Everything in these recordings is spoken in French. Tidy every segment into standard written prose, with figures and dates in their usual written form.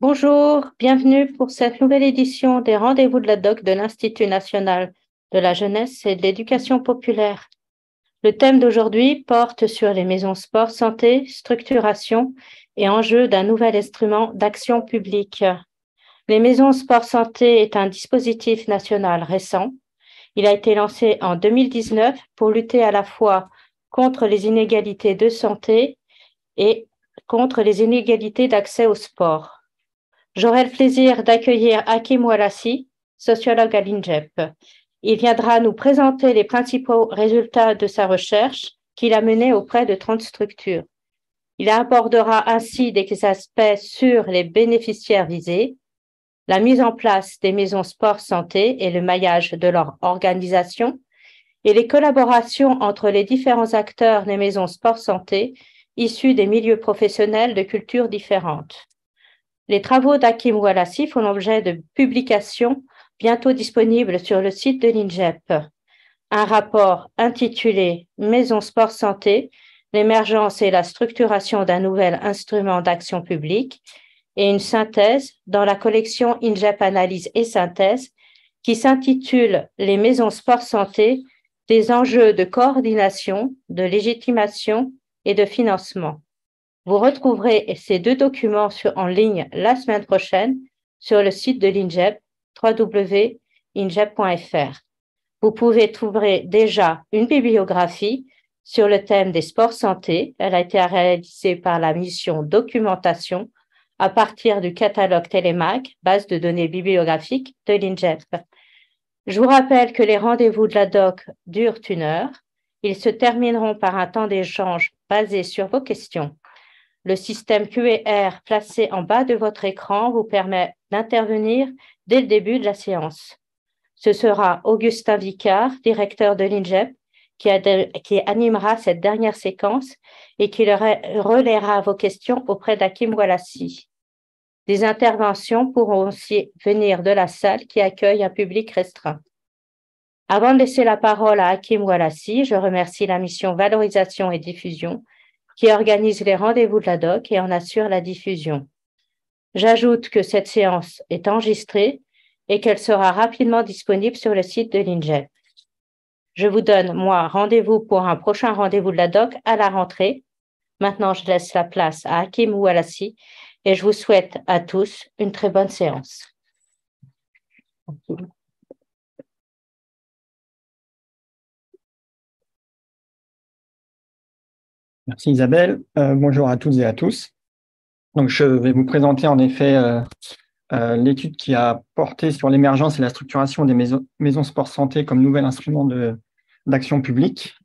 Bonjour, bienvenue pour cette nouvelle édition des Rendez-vous de la Doc de l'Institut national de la jeunesse et de l'éducation populaire. Le thème d'aujourd'hui porte sur les maisons sport santé, structuration et enjeux d'un nouvel instrument d'action publique. Les maisons sport santé est un dispositif national récent. Il a été lancé en 2019 pour lutter à la fois contre les inégalités de santé et contre les inégalités d'accès au sport. J'aurai le plaisir d'accueillir Hakim Oualassi, sociologue à l'INJEP. Il viendra nous présenter les principaux résultats de sa recherche qu'il a menée auprès de 30 structures. Il abordera ainsi des aspects sur les bénéficiaires visés, la mise en place des maisons sport santé et le maillage de leur organisation, et les collaborations entre les différents acteurs des maisons sport santé issus des milieux professionnels de cultures différentes. Les travaux d'Hakim Oualassi font l'objet de publications bientôt disponibles sur le site de l'INJEP. Un rapport intitulé Maison Sport Santé, l'émergence et la structuration d'un nouvel instrument d'action publique et une synthèse dans la collection INJEP Analyse et Synthèse qui s'intitule Les maisons sport santé, des enjeux de coordination, de légitimation et de financement. Vous retrouverez ces deux documents en ligne la semaine prochaine sur le site de l'INJEP, www.injep.fr. Vous pouvez trouver déjà une bibliographie sur le thème des sports santé. Elle a été réalisée par la mission Documentation à partir du catalogue Télémac, base de données bibliographiques de l'INJEP. Je vous rappelle que les rendez-vous de la doc durent 1 heure. Ils se termineront par un temps d'échange basé sur vos questions. Le système QR placé en bas de votre écran vous permet d'intervenir dès le début de la séance. Ce sera Augustin Vicard, directeur de l'INJEP, qui animera cette dernière séquence et qui relaiera vos questions auprès d'Hakim Oualassi. Des interventions pourront aussi venir de la salle qui accueille un public restreint. Avant de laisser la parole à Hakim Oualassi, je remercie la mission Valorisation et Diffusion qui organise les rendez-vous de la doc et en assure la diffusion. J'ajoute que cette séance est enregistrée et qu'elle sera rapidement disponible sur le site de l'INJEP. Je vous donne, moi, rendez-vous pour un prochain rendez-vous de la doc à la rentrée. Maintenant, je laisse la place à Hakim Oualassi et je vous souhaite à tous une très bonne séance. Merci Isabelle. Bonjour à toutes et à tous. Donc, je vais vous présenter en effet l'étude qui a porté sur l'émergence et la structuration des maisons sport santé comme nouvel instrument d'action publique.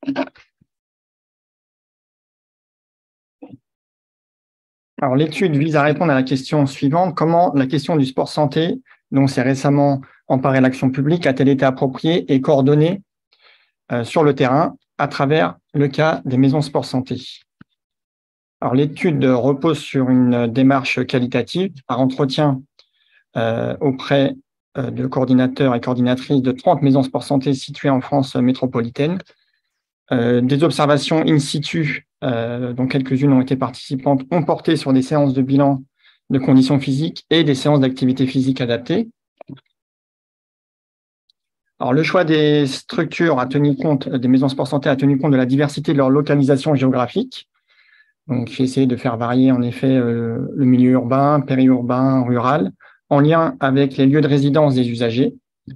Alors, l'étude vise à répondre à la question suivante: comment la question du sport santé, dont s'est récemment emparée l'action publique, a-t-elle été appropriée et coordonnée sur le terrain à travers le cas des maisons sport santé? Alors, l'étude repose sur une démarche qualitative par entretien auprès de coordinateurs et coordinatrices de 30 maisons sport santé situées en France métropolitaine. Des observations in situ, dont quelques-unes ont été participantes, ont porté sur des séances de bilan de conditions physiques et des séances d'activité physique adaptées. Alors, le choix des structures a tenu compte, des maisons sport santé a tenu compte de la diversité de leur localisation géographique. Donc, j'ai essayé de faire varier en effet le milieu urbain, périurbain, rural, en lien avec les lieux de résidence des usagers,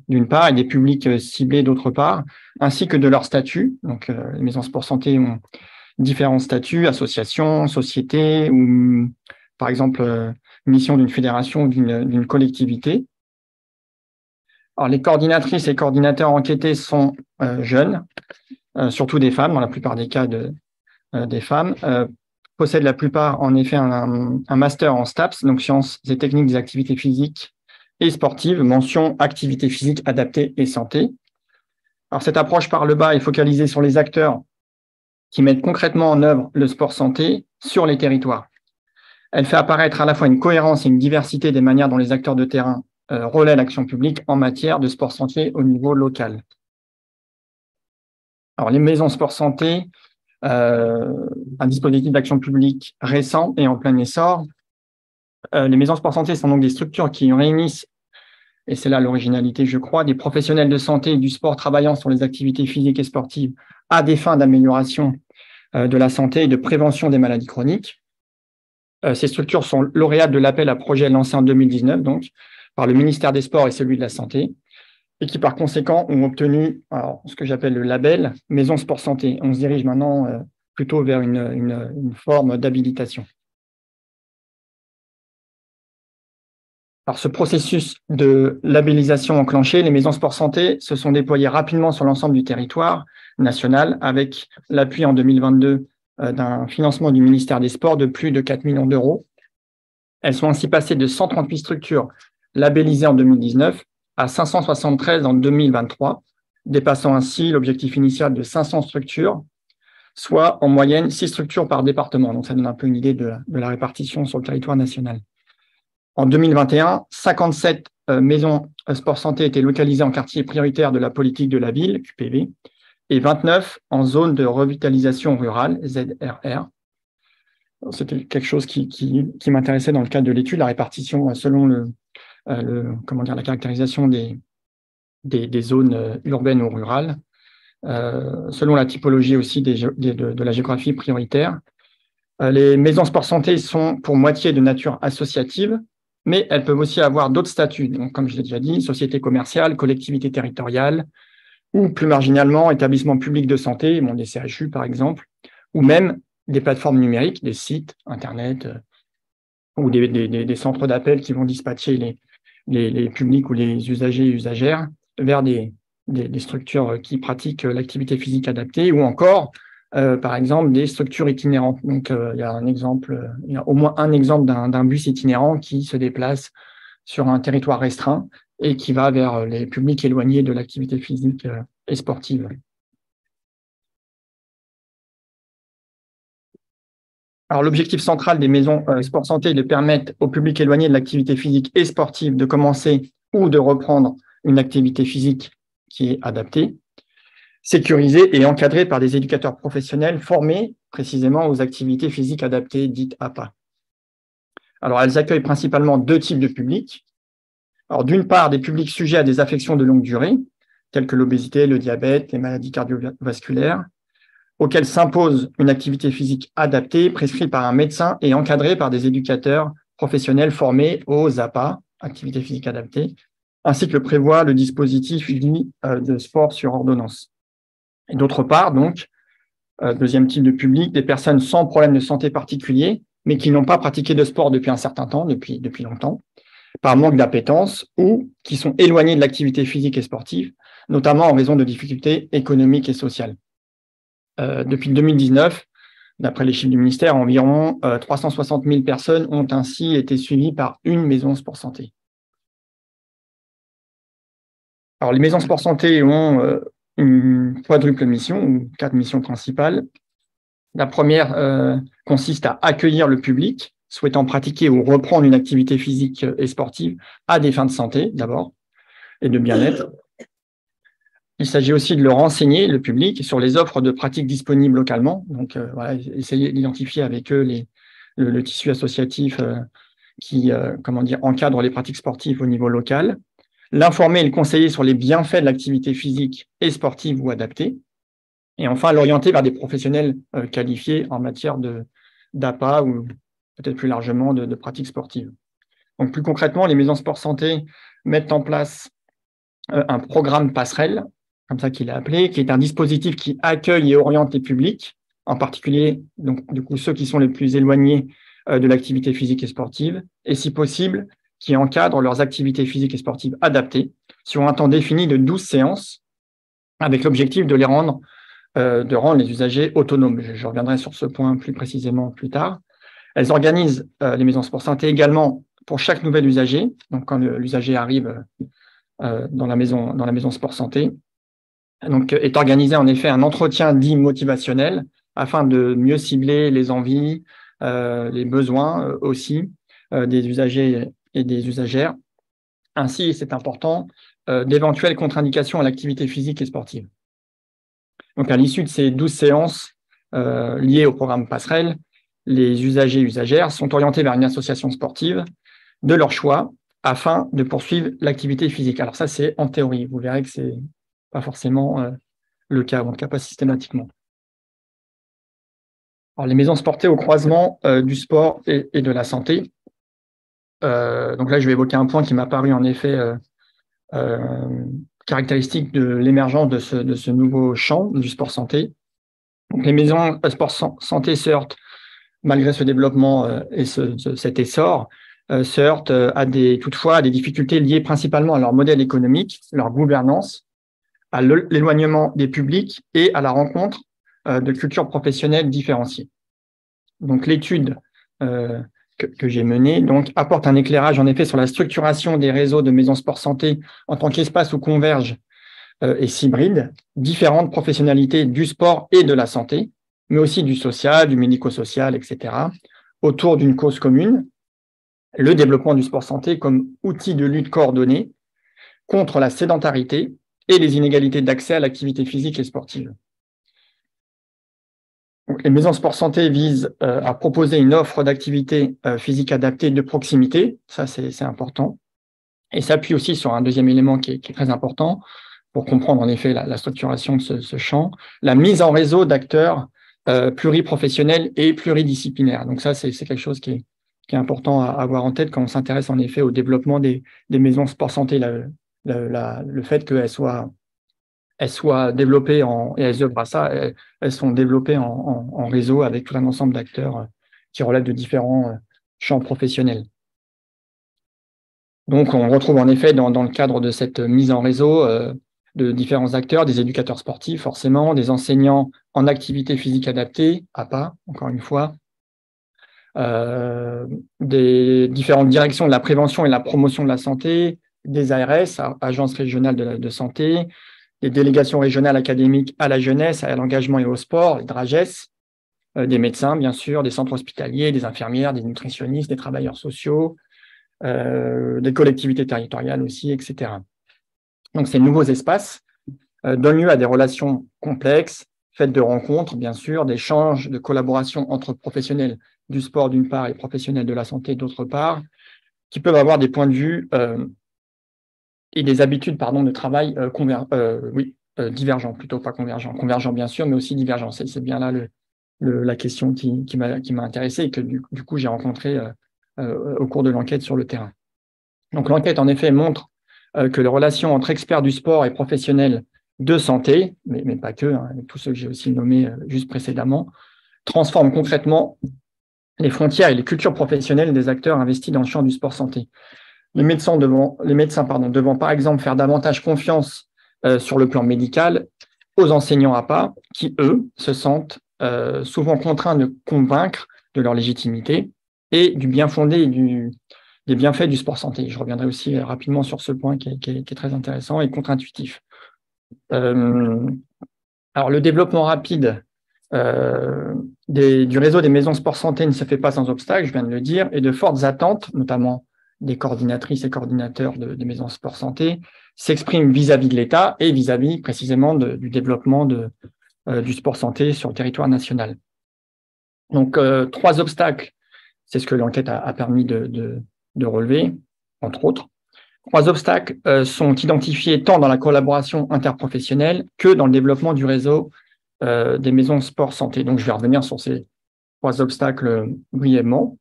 d'une part, et des publics ciblés, d'autre part, ainsi que de leur statut. Donc, les maisons sport santé ont différents statuts, associations, sociétés, ou par exemple, mission d'une fédération ou d'une collectivité. Alors, les coordinatrices et coordinateurs enquêtés sont jeunes, surtout des femmes, dans la plupart des cas des femmes, possèdent la plupart en effet un master en STAPS, donc sciences et techniques des activités physiques et sportives, mention activité physique adaptée et santé. Alors, cette approche par le bas est focalisée sur les acteurs qui mettent concrètement en œuvre le sport santé sur les territoires. Elle fait apparaître à la fois une cohérence et une diversité des manières dont les acteurs de terrain relaient l'action publique en matière de sport santé au niveau local. Alors, les maisons sport santé, un dispositif d'action publique récent et en plein essor. Les maisons sport santé sont donc des structures qui réunissent, et c'est là l'originalité, je crois, des professionnels de santé et du sport travaillant sur les activités physiques et sportives à des fins d'amélioration de la santé et de prévention des maladies chroniques. Ces structures sont lauréates de l'appel à projet lancé en 2019, donc, par le ministère des Sports et celui de la Santé, et qui, par conséquent, ont obtenu ce que j'appelle le label Maison Sport Santé. On se dirige maintenant plutôt vers une forme d'habilitation. Alors, ce processus de labellisation enclenché, les maisons sport santé se sont déployées rapidement sur l'ensemble du territoire national avec l'appui en 2022 d'un financement du ministère des Sports de plus de 4 millions d'euros. Elles sont ainsi passées de 138 structures labellisées en 2019 à 573 en 2023, dépassant ainsi l'objectif initial de 500 structures, soit en moyenne 6 structures par département. Donc, ça donne un peu une idée de la répartition sur le territoire national. En 2021, 57 maisons sport santé étaient localisées en quartier prioritaire de la politique de la ville, QPV, et 29 en zone de revitalisation rurale, ZRR. C'était quelque chose qui m'intéressait dans le cadre de l'étude, la répartition selon la caractérisation des zones urbaines ou rurales, selon la typologie aussi de la géographie prioritaire. Les maisons sport santé sont pour moitié de nature associative, mais elles peuvent aussi avoir d'autres statuts. Donc, comme je l'ai déjà dit, société commerciale, collectivité territoriale, ou plus marginalement, établissement public de santé, des CHU par exemple, ou même des plateformes numériques, des sites Internet, ou des centres d'appel qui vont dispatcher les publics ou les usagers et usagères vers des structures qui pratiquent l'activité physique adaptée, ou encore, par exemple, des structures itinérantes. Donc, il y a au moins un exemple d'un bus itinérant qui se déplace sur un territoire restreint et qui va vers les publics éloignés de l'activité physique et sportive. Alors, l'objectif central des maisons sport santé est de permettre au public éloigné de l'activité physique et sportive de commencer ou de reprendre une activité physique qui est adaptée, sécurisée et encadrée par des éducateurs professionnels formés précisément aux activités physiques adaptées, dites APA. Alors, elles accueillent principalement deux types de publics. Alors, d'une part, des publics sujets à des affections de longue durée, telles que l'obésité, le diabète, les maladies cardiovasculaires, auxquels s'impose une activité physique adaptée, prescrite par un médecin et encadrée par des éducateurs professionnels formés aux APA, activité physique adaptée, ainsi que le prévoit le dispositif dit de sport sur ordonnance. Et d'autre part, donc, deuxième type de public, des personnes sans problème de santé particulier, mais qui n'ont pas pratiqué de sport depuis un certain temps, depuis longtemps, par manque d'appétence ou qui sont éloignées de l'activité physique et sportive, notamment en raison de difficultés économiques et sociales. Depuis 2019, d'après les chiffres du ministère, environ 360 000 personnes ont ainsi été suivies par une maison sport santé. Alors, les maisons sport santé ont une quadruple mission, ou 4 missions principales. La première consiste à accueillir le public souhaitant pratiquer ou reprendre une activité physique et sportive à des fins de santé, d'abord, et de bien-être. Il s'agit aussi de le renseigner, le public, sur les offres de pratiques disponibles localement. Donc, essayer d'identifier avec eux le tissu associatif qui encadre les pratiques sportives au niveau local. L'informer et le conseiller sur les bienfaits de l'activité physique et sportive ou adaptée. Et enfin, l'orienter vers des professionnels qualifiés en matière d'APA ou peut-être plus largement de pratiques sportives. Donc, plus concrètement, les maisons sport santé mettent en place un programme passerelle, comme ça qu'il est appelé, qui est un dispositif qui accueille et oriente les publics, en particulier donc, du coup, ceux qui sont les plus éloignés de l'activité physique et sportive, et si possible, qui encadrent leurs activités physiques et sportives adaptées sur un temps défini de 12 séances, avec l'objectif de rendre les usagers autonomes. Je reviendrai sur ce point plus précisément plus tard. Elles organisent les maisons sport santé également pour chaque nouvel usager. Donc, quand l'usager arrive dans la maison sport santé, donc est organisé en effet un entretien dit motivationnel afin de mieux cibler les envies, les besoins aussi des usagers et des usagères, ainsi, c'est important, d'éventuelles contre-indications à l'activité physique et sportive. Donc, à l'issue de ces 12 séances liées au programme passerelle, les usagers et usagères sont orientés vers une association sportive de leur choix afin de poursuivre l'activité physique. Alors ça, c'est en théorie. Vous verrez que ce n'est pas forcément le cas, en tout cas pas systématiquement. Alors, les maisons sportives au croisement du sport et de la santé. Donc là, je vais évoquer un point qui m'a paru en effet caractéristique de l'émergence de ce nouveau champ du sport santé. Donc, les maisons sport santé se heurtent, malgré ce développement et cet essor, se heurtent toutefois à des difficultés liées principalement à leur modèle économique, leur gouvernance, à l'éloignement des publics et à la rencontre de cultures professionnelles différenciées. Donc, l'étude que j'ai menée apporte un éclairage en effet sur la structuration des réseaux de maisons sport santé en tant qu'espace où convergent et s'hybrident différentes professionnalités du sport et de la santé, mais aussi du social, du médico-social, etc., autour d'une cause commune, le développement du sport santé comme outil de lutte coordonnée contre la sédentarité et les inégalités d'accès à l'activité physique et sportive. Donc, les maisons sport santé visent à proposer une offre d'activité physique adaptée de proximité, ça c'est important, et s'appuie aussi sur un deuxième élément qui est très important pour comprendre en effet la structuration de ce champ, la mise en réseau d'acteurs pluriprofessionnels et pluridisciplinaires. Donc ça, c'est quelque chose qui est important à avoir en tête quand on s'intéresse en effet au développement des maisons sport santé, le fait qu'elles soient développées et elles œuvrent à ça, elles sont développées en réseau avec tout un ensemble d'acteurs qui relèvent de différents champs professionnels. Donc, on retrouve en effet dans le cadre de cette mise en réseau de différents acteurs, des éducateurs sportifs forcément, des enseignants en activité physique adaptée, APA, encore une fois, des différentes directions de la prévention et de la promotion de la santé, des ARS, agences régionales de santé, des délégations régionales académiques à la jeunesse, à l'engagement et au sport, les DRAGES, des médecins, bien sûr, des centres hospitaliers, des infirmières, des nutritionnistes, des travailleurs sociaux, des collectivités territoriales aussi, etc. Donc, ces nouveaux espaces donnent lieu à des relations complexes, faites de rencontres, bien sûr, d'échanges, de collaboration entre professionnels du sport d'une part et professionnels de la santé d'autre part, qui peuvent avoir des points de vue et des habitudes de travail divergents, plutôt pas convergents. Convergents, bien sûr, mais aussi divergents. C'est bien là la question qui m'a intéressé et que du coup, j'ai rencontré au cours de l'enquête sur le terrain. Donc, l'enquête, en effet, montre que les relations entre experts du sport et professionnels de santé, mais pas que, tous ceux que j'ai aussi nommés juste précédemment, transforment concrètement les frontières et les cultures professionnelles des acteurs investis dans le champ du sport santé. Les médecins devant, par exemple, faire davantage confiance sur le plan médical aux enseignants APA qui, eux, se sentent souvent contraints de convaincre de leur légitimité et du bien fondé et des bienfaits du sport santé. Je reviendrai aussi rapidement sur ce point qui est très intéressant et contre-intuitif. Alors, le développement rapide du réseau des maisons sport santé ne se fait pas sans obstacle, je viens de le dire, et de fortes attentes, notamment des coordinatrices et coordinateurs des maisons sport santé, s'expriment vis-à-vis de l'État et vis-à-vis précisément du développement du sport santé sur le territoire national. Donc, 3 obstacles, c'est ce que l'enquête a permis de relever, entre autres. 3 obstacles sont identifiés tant dans la collaboration interprofessionnelle que dans le développement du réseau des maisons sport santé. Donc, je vais revenir sur ces 3 obstacles brièvement.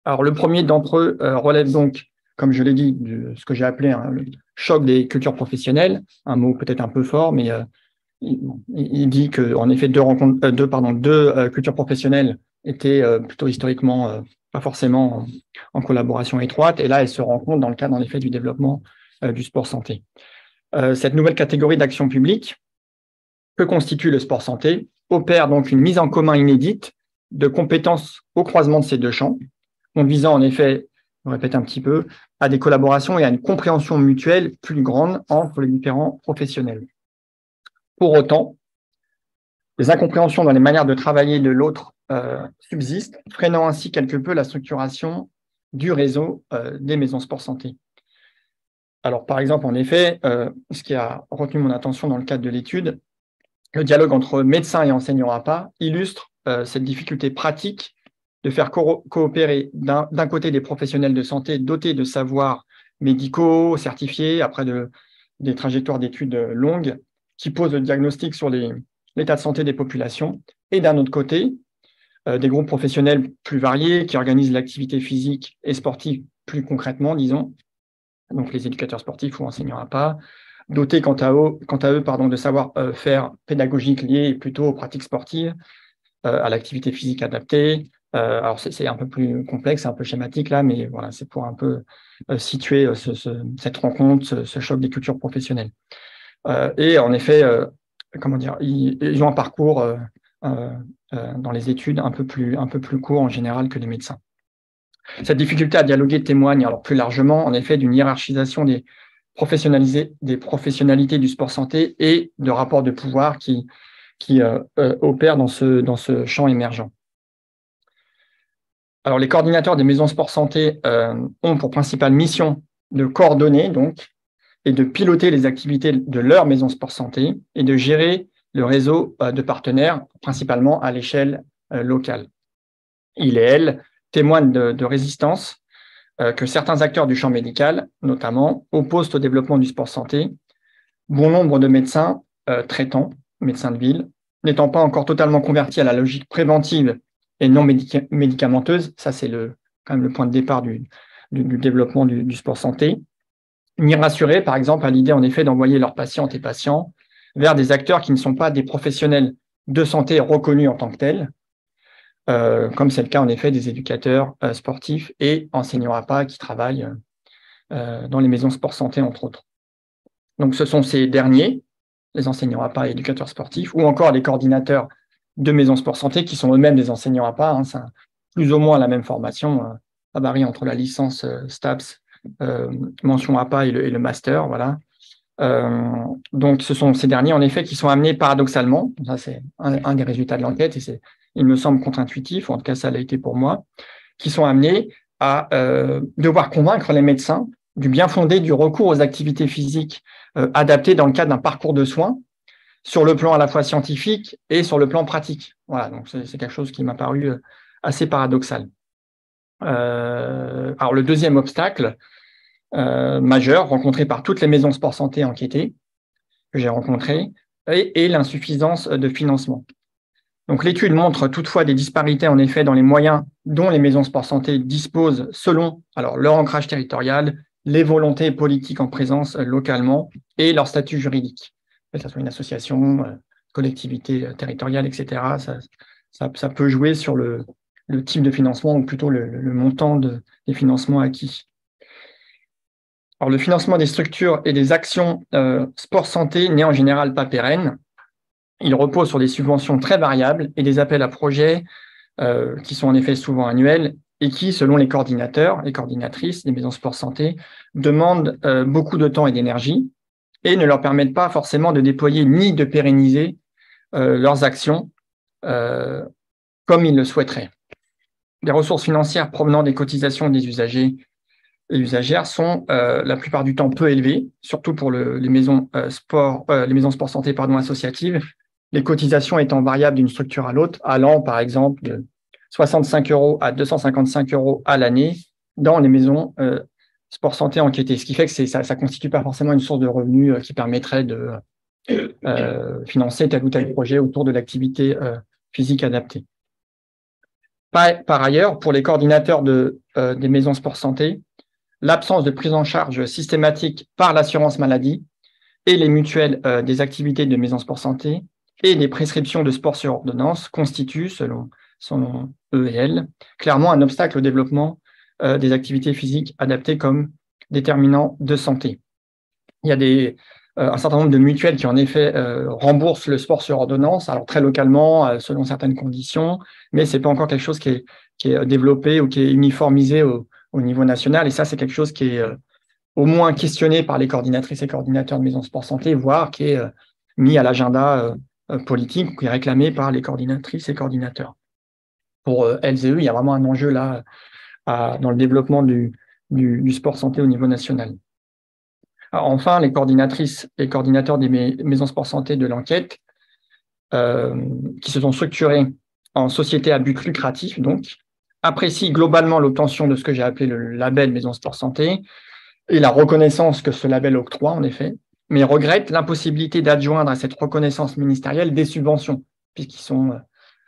Alors, le premier d'entre eux relève donc, comme je l'ai dit, de ce que j'ai appelé le choc des cultures professionnelles, un mot peut-être un peu fort, mais il dit qu'en effet, deux cultures professionnelles étaient plutôt historiquement pas forcément en collaboration étroite, et là, elles se rencontrent dans le cadre, en effet, du développement du sport santé. Cette nouvelle catégorie d'action publique, que constitue le sport santé, opère donc une mise en commun inédite de compétences au croisement de ces deux champs, conduisant en effet, je répète un petit peu, à des collaborations et à une compréhension mutuelle plus grande entre les différents professionnels. Pour autant, les incompréhensions dans les manières de travailler de l'autre subsistent, freinant ainsi quelque peu la structuration du réseau des maisons sport santé. Alors, par exemple, en effet, ce qui a retenu mon attention dans le cadre de l'étude, le dialogue entre médecins et enseignants APA illustre cette difficulté pratique de faire coopérer d'un côté des professionnels de santé dotés de savoirs médicaux, certifiés, après des trajectoires d'études longues, qui posent le diagnostic sur l'état de santé des populations, et d'un autre côté, des groupes professionnels plus variés qui organisent l'activité physique et sportive plus concrètement, disons, donc les éducateurs sportifs ou enseignants APA, dotés quant à eux de savoir-faire pédagogiques liés plutôt aux pratiques sportives, à l'activité physique adaptée. Alors c'est un peu plus complexe, un peu schématique là, mais voilà, c'est pour un peu situer cette rencontre, ce choc des cultures professionnelles. Et en effet, ils ont un parcours dans les études un peu plus court en général que les médecins. Cette difficulté à dialoguer témoigne alors plus largement, en effet, d'une hiérarchisation des professionnalités du sport santé et de rapports de pouvoir qui opèrent dans ce champ émergent. Alors, les coordinateurs des maisons sport santé ont pour principale mission de coordonner donc et de piloter les activités de leur maison sport santé et de gérer le réseau de partenaires, principalement à l'échelle locale. Il et elle témoignent de résistance que certains acteurs du champ médical, notamment, opposent au développement du sport santé. Bon nombre de médecins traitants, médecins de ville, n'étant pas encore totalement convertis à la logique préventive et non médicamenteuse, ça c'est quand même le point de départ du développement du sport santé, ni rassurés, par exemple, à l'idée en effet d'envoyer leurs patientes et patients vers des acteurs qui ne sont pas des professionnels de santé reconnus en tant que tels, comme c'est le cas en effet des éducateurs sportifs et enseignants APA qui travaillent dans les maisons sport santé, entre autres. Donc ce sont ces derniers, les enseignants APA et éducateurs sportifs, ou encore les coordinateurs de maisons sport santé qui sont eux-mêmes des enseignants APA, hein, c'est plus ou moins la même formation, ça varie entre la licence STAPS, mention APA et le master, voilà. Donc ce sont ces derniers en effet qui sont amenés paradoxalement, ça c'est un des résultats de l'enquête et il me semble contre-intuitif, en tout cas ça l'a été pour moi, qui sont amenés à devoir convaincre les médecins du bien fondé du recours aux activités physiques adaptées dans le cadre d'un parcours de soins sur le plan à la fois scientifique et sur le plan pratique. Voilà, donc c'est quelque chose qui m'a paru assez paradoxal. Alors le deuxième obstacle majeur rencontré par toutes les maisons sport santé enquêtées que j'ai rencontrées est l'insuffisance de financement. Donc, l'étude montre toutefois des disparités, en effet, dans les moyens dont les maisons sport santé disposent selon leur ancrage territorial, les volontés politiques en présence localement et leur statut juridique. Que ce soit une association, collectivité territoriale, etc., ça peut jouer sur le type de financement ou plutôt le montant des financements acquis. Alors, le financement des structures et des actions sport santé n'est en général pas pérenne. Il repose sur des subventions très variables et des appels à projets qui sont en effet souvent annuels et qui, selon les coordinateurs et coordinatrices des maisons sport santé, demandent beaucoup de temps et d'énergie et ne leur permettent pas forcément de déployer ni de pérenniser leurs actions comme ils le souhaiteraient. Les ressources financières provenant des cotisations des usagers et usagères sont la plupart du temps peu élevées, surtout pour les maisons sport santé associatives, les cotisations étant variables d'une structure à l'autre, allant par exemple de 65 € à 255 € à l'année dans les maisons sport santé enquêtées, ce qui fait que ça ne constitue pas forcément une source de revenus qui permettrait de financer tel ou tel projet autour de l'activité physique adaptée. Par ailleurs, pour les coordinateurs des maisons sport santé, l'absence de prise en charge systématique par l'assurance maladie et les mutuelles des activités de maisons sport santé et des prescriptions de sport sur ordonnance constituent, selon eux et elles, clairement un obstacle au développement des activités physiques adaptées comme déterminant de santé. Il y a un certain nombre de mutuelles qui, en effet, remboursent le sport sur ordonnance, alors très localement, selon certaines conditions, mais ce n'est pas encore quelque chose qui est développé ou qui est uniformisé au niveau national. Et ça, c'est quelque chose qui est au moins questionné par les coordinatrices et coordinateurs de maisons sport santé, voire qui est mis à l'agenda politique ou qui est réclamé par les coordinatrices et coordinateurs. Pour elles et eux, il y a vraiment un enjeu là dans le développement du sport santé au niveau national. Alors, enfin, les coordinatrices et coordinateurs des maisons sport santé de l'enquête qui se sont structurés en société à but lucratif, donc, apprécie globalement l'obtention de ce que j'ai appelé le label Maison Sport Santé et la reconnaissance que ce label octroie, en effet, mais regrette l'impossibilité d'adjoindre à cette reconnaissance ministérielle des subventions, puisqu'ils sont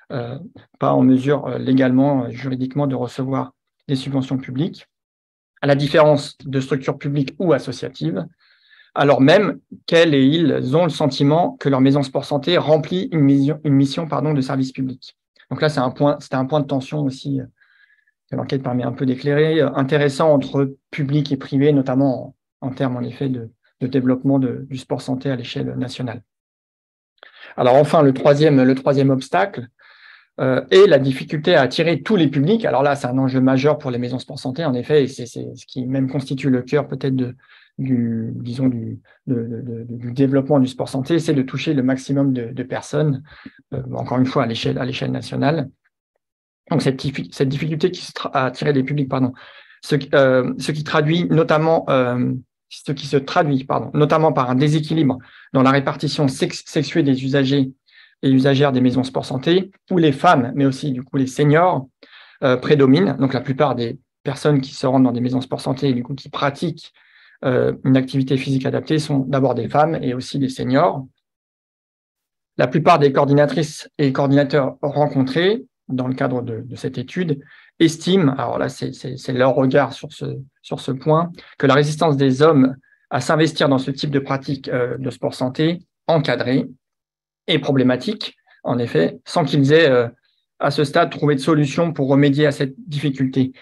pas en mesure légalement, juridiquement, de recevoir des subventions publiques, à la différence de structures publiques ou associatives, alors même qu'elles et ils ont le sentiment que leur maison sport santé remplit une mission de service public. Donc là, c'était un point de tension aussi que l'enquête permet un peu d'éclairer, intéressant entre public et privé, notamment en termes en effet de développement du sport santé à l'échelle nationale. Alors enfin, le troisième obstacle est la difficulté à attirer tous les publics. Alors là, c'est un enjeu majeur pour les maisons sport santé, en effet, et c'est ce qui même constitue le cœur peut-être du développement du sport santé, c'est de toucher le maximum de personnes, encore une fois à l'échelle nationale. Donc cette difficulté à attirer des publics, ce qui se traduit notamment par un déséquilibre dans la répartition sexuée des usagers et usagères des maisons sport santé, où les femmes, mais aussi du coup les seniors, prédominent. Donc la plupart des personnes qui se rendent dans des maisons sport santé et du coup qui pratiquent une activité physique adaptée sont d'abord des femmes et aussi des seniors. La plupart des coordinatrices et coordinateurs rencontrés dans le cadre de cette étude estiment, alors là c'est leur regard sur ce point, que la résistance des hommes à s'investir dans ce type de pratique de sport santé encadrée est problématique, en effet, sans qu'ils aient à ce stade trouvé de solution pour remédier à cette difficulté.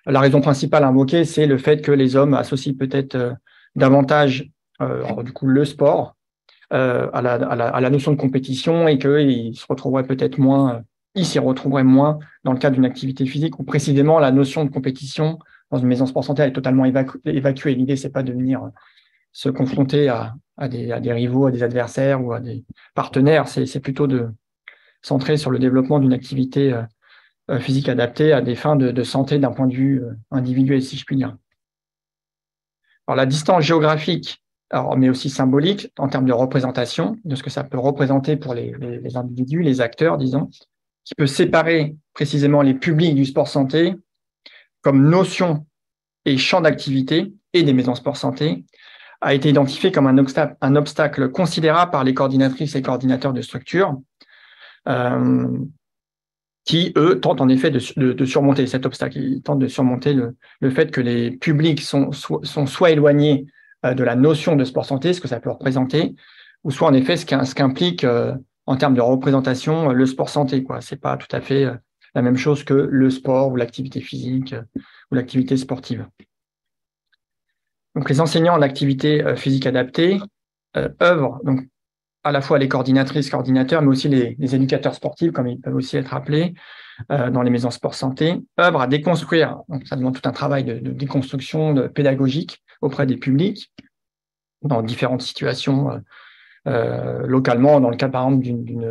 La raison principale invoquée, c'est le fait que les hommes associent peut-être davantage du coup le sport à la notion de compétition et qu'ils se retrouveraient peut-être moins, ils s'y retrouveraient moins dans le cadre d'une activité physique où précisément la notion de compétition dans une maison sport santé est totalement évacuée. L'idée, c'est pas de venir se confronter à des rivaux, à des adversaires ou à des partenaires, c'est plutôt de centrer sur le développement d'une activité physique adaptée à des fins de santé d'un point de vue individuel, si je puis dire. Alors, la distance géographique, mais aussi symbolique en termes de représentation, de ce que ça peut représenter pour les individus, les acteurs, disons, qui peut séparer précisément les publics du sport santé comme notion et champ d'activité et des maisons sport santé, a été identifié comme un obstacle considérable par les coordinatrices et coordinateurs de structures qui, eux, tentent en effet de surmonter cet obstacle. Ils tentent de surmonter le fait que les publics sont soit éloignés de la notion de sport santé, ce que ça peut représenter, ou soit en effet ce qu'implique en termes de représentation le sport santé. Ce n'est pas tout à fait la même chose que le sport ou l'activité physique ou l'activité sportive. Donc, les enseignants en activité physique adaptée œuvrent donc à la fois les coordinatrices, coordinateurs, mais aussi les éducateurs sportifs, comme ils peuvent aussi être appelés dans les maisons sport santé, œuvrent à déconstruire. Donc, ça demande tout un travail de déconstruction pédagogique auprès des publics dans différentes situations localement, dans le cas, par exemple,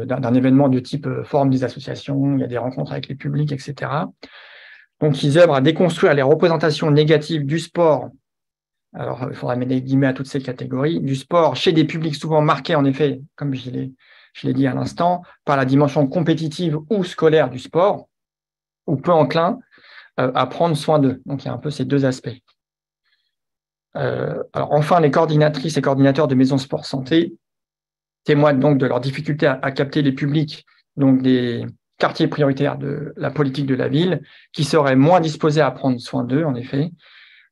d'un événement de type forum des associations, il y a des rencontres avec les publics, etc. Donc, ils œuvrent à déconstruire les représentations négatives du sport. Alors, il faudra mettre des guillemets à toutes ces catégories, du sport chez des publics souvent marqués, en effet, comme je l'ai dit à l'instant, par la dimension compétitive ou scolaire du sport, ou peu enclin à prendre soin d'eux. Donc, il y a un peu ces deux aspects. Alors, enfin, les coordinatrices et coordinateurs de maisons sport santé témoignent donc de leur difficulté à capter les publics, donc des quartiers prioritaires de la politique de la ville, qui seraient moins disposés à prendre soin d'eux, en effet,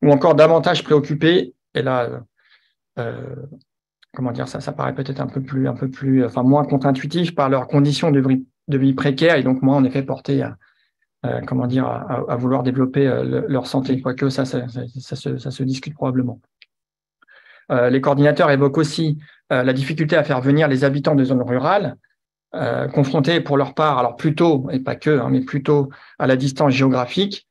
ou encore davantage préoccupés, et là, comment dire, ça paraît peut-être un peu plus, moins contre-intuitif par leurs conditions de vie précaires, et donc moins en effet portés à vouloir développer leur santé, quoique ça se discute probablement. Les coordinateurs évoquent aussi la difficulté à faire venir les habitants de zones rurales, confrontés pour leur part, alors plutôt, et pas que, mais plutôt à la distance géographique,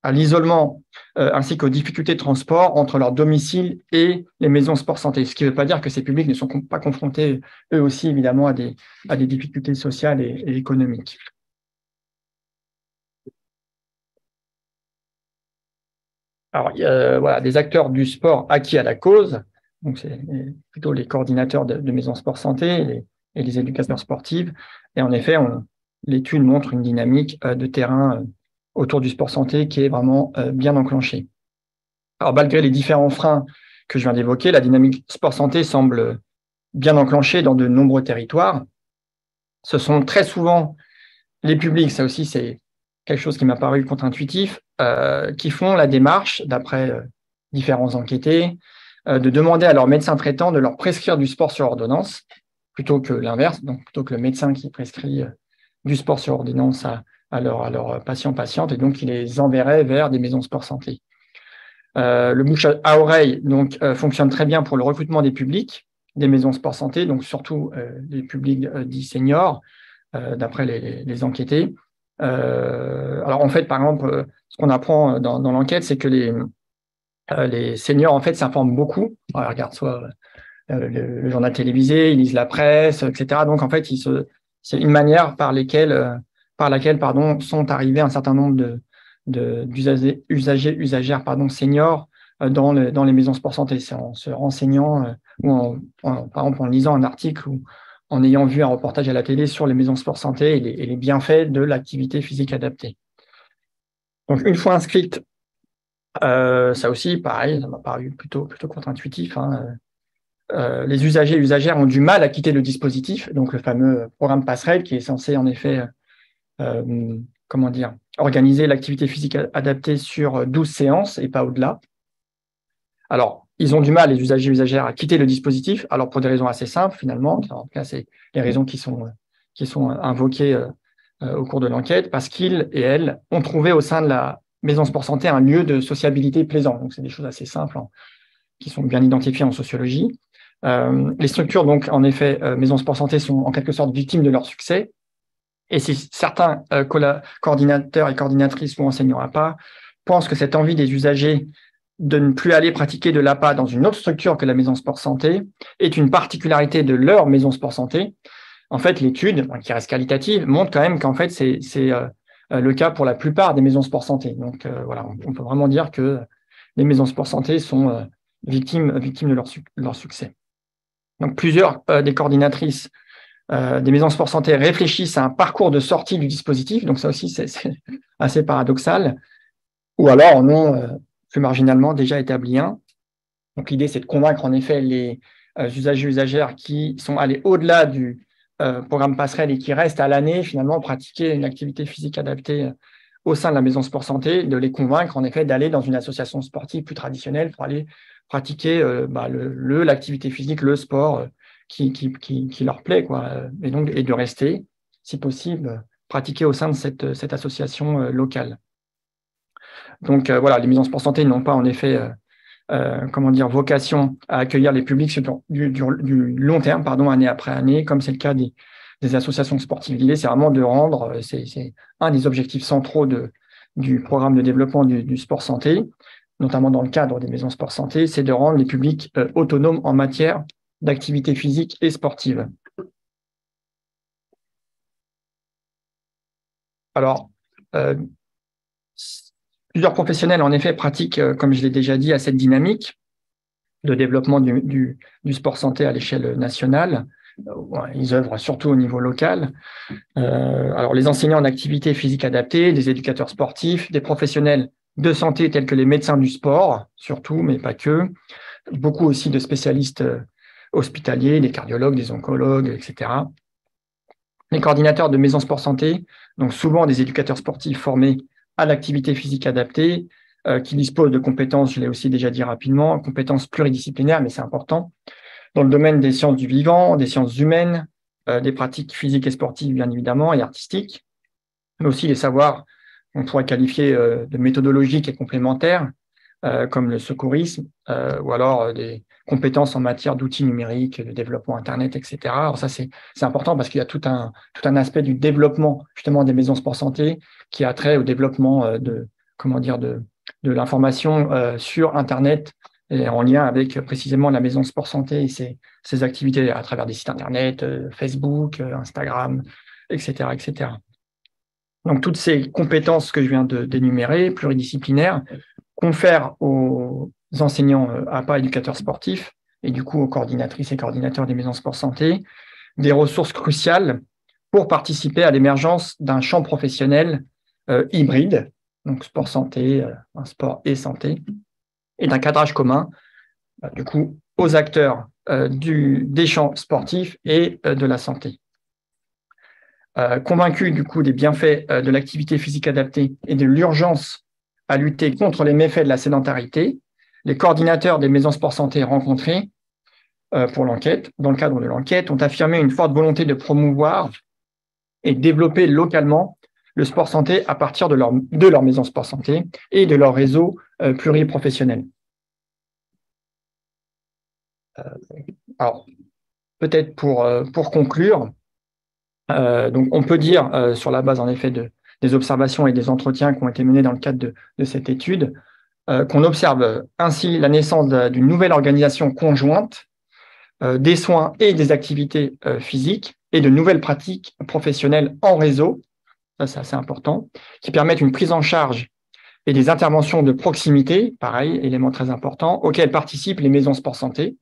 à l'isolement ainsi qu'aux difficultés de transport entre leur domicile et les maisons sport santé. Ce qui ne veut pas dire que ces publics ne sont pas confrontés, eux aussi, évidemment, à des difficultés sociales et économiques. Alors, voilà, des acteurs du sport acquis à la cause, donc c'est plutôt les coordinateurs de maisons sport santé et les éducateurs sportifs. Et en effet, l'étude montre une dynamique de terrain autour du sport santé qui est vraiment bien enclenchée. Alors, malgré les différents freins que je viens d'évoquer, la dynamique sport santé semble bien enclenchée dans de nombreux territoires. Ce sont très souvent les publics, ça aussi c'est quelque chose qui m'a paru contre-intuitif, qui font la démarche, d'après différents enquêtés, de demander à leur médecin traitant de leur prescrire du sport sur ordonnance, plutôt que l'inverse, donc plutôt que le médecin qui prescrit du sport sur ordonnance à leurs patients-patientes, et donc il les enverrait vers des maisons sport santé. Le bouche à oreille donc, fonctionne très bien pour le recrutement des publics, des maisons sport santé, donc surtout des publics dits seniors, d'après les enquêtés. Alors en fait, par exemple, ce qu'on apprend dans l'enquête, c'est que les seniors en fait s'informent beaucoup. Ils regardent soit le journal télévisé, ils lisent la presse, etc. Donc en fait, c'est une manière par laquelle sont arrivés un certain nombre usagères seniors dans les maisons sport santé. C'est en se renseignant ou par exemple en lisant un article ou en ayant vu un reportage à la télé sur les maisons sport santé et les bienfaits de l'activité physique adaptée. Donc, une fois inscrite, ça aussi, pareil, ça m'a paru plutôt contre-intuitif. Les usagers et usagères ont du mal à quitter le dispositif, donc le fameux programme passerelle qui est censé en effet organiser l'activité physique adaptée sur 12 séances et pas au-delà. Alors, ils ont du mal, les usagers et usagères, à quitter le dispositif, alors pour des raisons assez simples, finalement. En tout cas, c'est les raisons qui sont invoquées au cours de l'enquête, parce qu'ils et elles ont trouvé au sein de la maison sport santé un lieu de sociabilité plaisant. Donc, c'est des choses assez simples qui sont bien identifiées en sociologie. Les structures, donc, en effet, maison sport santé sont en quelque sorte victimes de leur succès. Et si certains coordinateurs et coordinatrices ou enseignants APA pensent que cette envie des usagers de ne plus aller pratiquer de l'APA dans une autre structure que la maison sport santé est une particularité de leur maison sport santé, en fait, l'étude, qui reste qualitative, montre quand même qu'en fait, c'est le cas pour la plupart des maisons sport santé. Donc, voilà, on peut vraiment dire que les maisons sport santé sont victimes de leur succès. Donc, plusieurs des coordinatrices des maisons sport santé réfléchissent à un parcours de sortie du dispositif. Donc, ça aussi, c'est assez paradoxal. Ou alors, en ont plus marginalement déjà établi un. Donc, l'idée, c'est de convaincre en effet les usagers et usagères qui sont allés au-delà du programme passerelle et qui restent à l'année, finalement, pratiquer une activité physique adaptée au sein de la maison sport santé, de les convaincre en effet d'aller dans une association sportive plus traditionnelle pour aller pratiquer l'activité physique, le sport qui leur plaît, quoi, et de rester, si possible, pratiquer au sein de cette association locale. Donc voilà, les maisons sport santé n'ont pas en effet vocation à accueillir les publics sur du long terme, année après année, comme c'est le cas des associations sportives. L'idée, c'est vraiment de rendre, c'est un des objectifs centraux du programme de développement du sport santé, notamment dans le cadre des maisons sport santé, c'est de rendre les publics autonomes en matière d'activité physique et sportive. Alors, plusieurs professionnels, en effet, pratiquent, comme je l'ai déjà dit, à cette dynamique de développement du sport santé à l'échelle nationale. Ils œuvrent surtout au niveau local. Alors, les enseignants en activité physique adaptée, des éducateurs sportifs, des professionnels de santé tels que les médecins du sport, surtout, mais pas que. Beaucoup aussi de spécialistes hospitaliers, des cardiologues, des oncologues, etc. Les coordinateurs de maisons sport santé, donc souvent des éducateurs sportifs formés à l'activité physique adaptée, qui disposent de compétences, je l'ai aussi déjà dit rapidement, compétences pluridisciplinaires, mais c'est important, dans le domaine des sciences du vivant, des sciences humaines, des pratiques physiques et sportives, bien évidemment, et artistiques, mais aussi les savoirs qu'on pourrait qualifier de méthodologiques et complémentaires, comme le secourisme, ou alors des compétences en matière d'outils numériques, de développement Internet, etc. Alors ça, c'est important parce qu'il y a tout un aspect du développement justement des maisons sport santé qui a trait au développement de l'information sur Internet et en lien avec précisément la maison sport santé et ses activités à travers des sites Internet, Facebook, Instagram, etc., etc. Donc, toutes ces compétences que je viens d'énumérer, pluridisciplinaires, confèrent aux enseignants APA, éducateurs sportifs, et du coup aux coordinatrices et coordinateurs des maisons sport santé, des ressources cruciales pour participer à l'émergence d'un champ professionnel hybride, donc sport santé, un sport et santé, et d'un cadrage commun, du coup, aux acteurs des champs sportifs et de la santé. Convaincus du coup des bienfaits de l'activité physique adaptée et de l'urgence à lutter contre les méfaits de la sédentarité, les coordinateurs des maisons sport santé rencontrés pour l'enquête, dans le cadre de l'enquête, ont affirmé une forte volonté de promouvoir et développer localement le sport santé à partir de leur maison sport santé et de leur réseau pluriprofessionnel. Alors, peut-être pour conclure, donc on peut dire, sur la base en effet des observations et des entretiens qui ont été menés dans le cadre de cette étude, qu'on observe ainsi la naissance d'une nouvelle organisation conjointe des soins et des activités physiques et de nouvelles pratiques professionnelles en réseau, ça c'est assez important, qui permettent une prise en charge et des interventions de proximité, pareil, élément très important, auxquelles participent les maisons sport santé.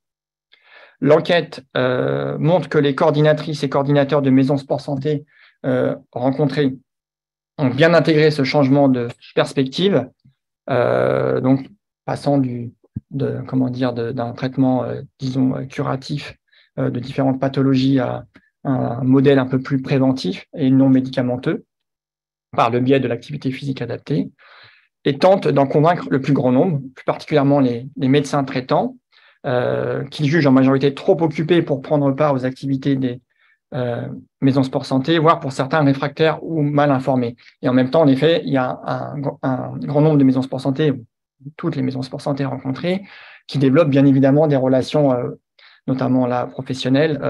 L'enquête montre que les coordinatrices et coordinateurs de maisons sport santé rencontrés ont bien intégré ce changement de perspective, donc passant d'un traitement, disons, curatif de différentes pathologies à un modèle un peu plus préventif et non médicamenteux par le biais de l'activité physique adaptée, et tente d'en convaincre le plus grand nombre, plus particulièrement les médecins traitants, qu'ils jugent en majorité trop occupés pour prendre part aux activités des maisons sport santé, voire pour certains réfractaires ou mal informés. Et en même temps, en effet, il y a un grand nombre de maisons sport santé, toutes les maisons sport santé rencontrées, qui développent bien évidemment des relations, notamment là professionnelles,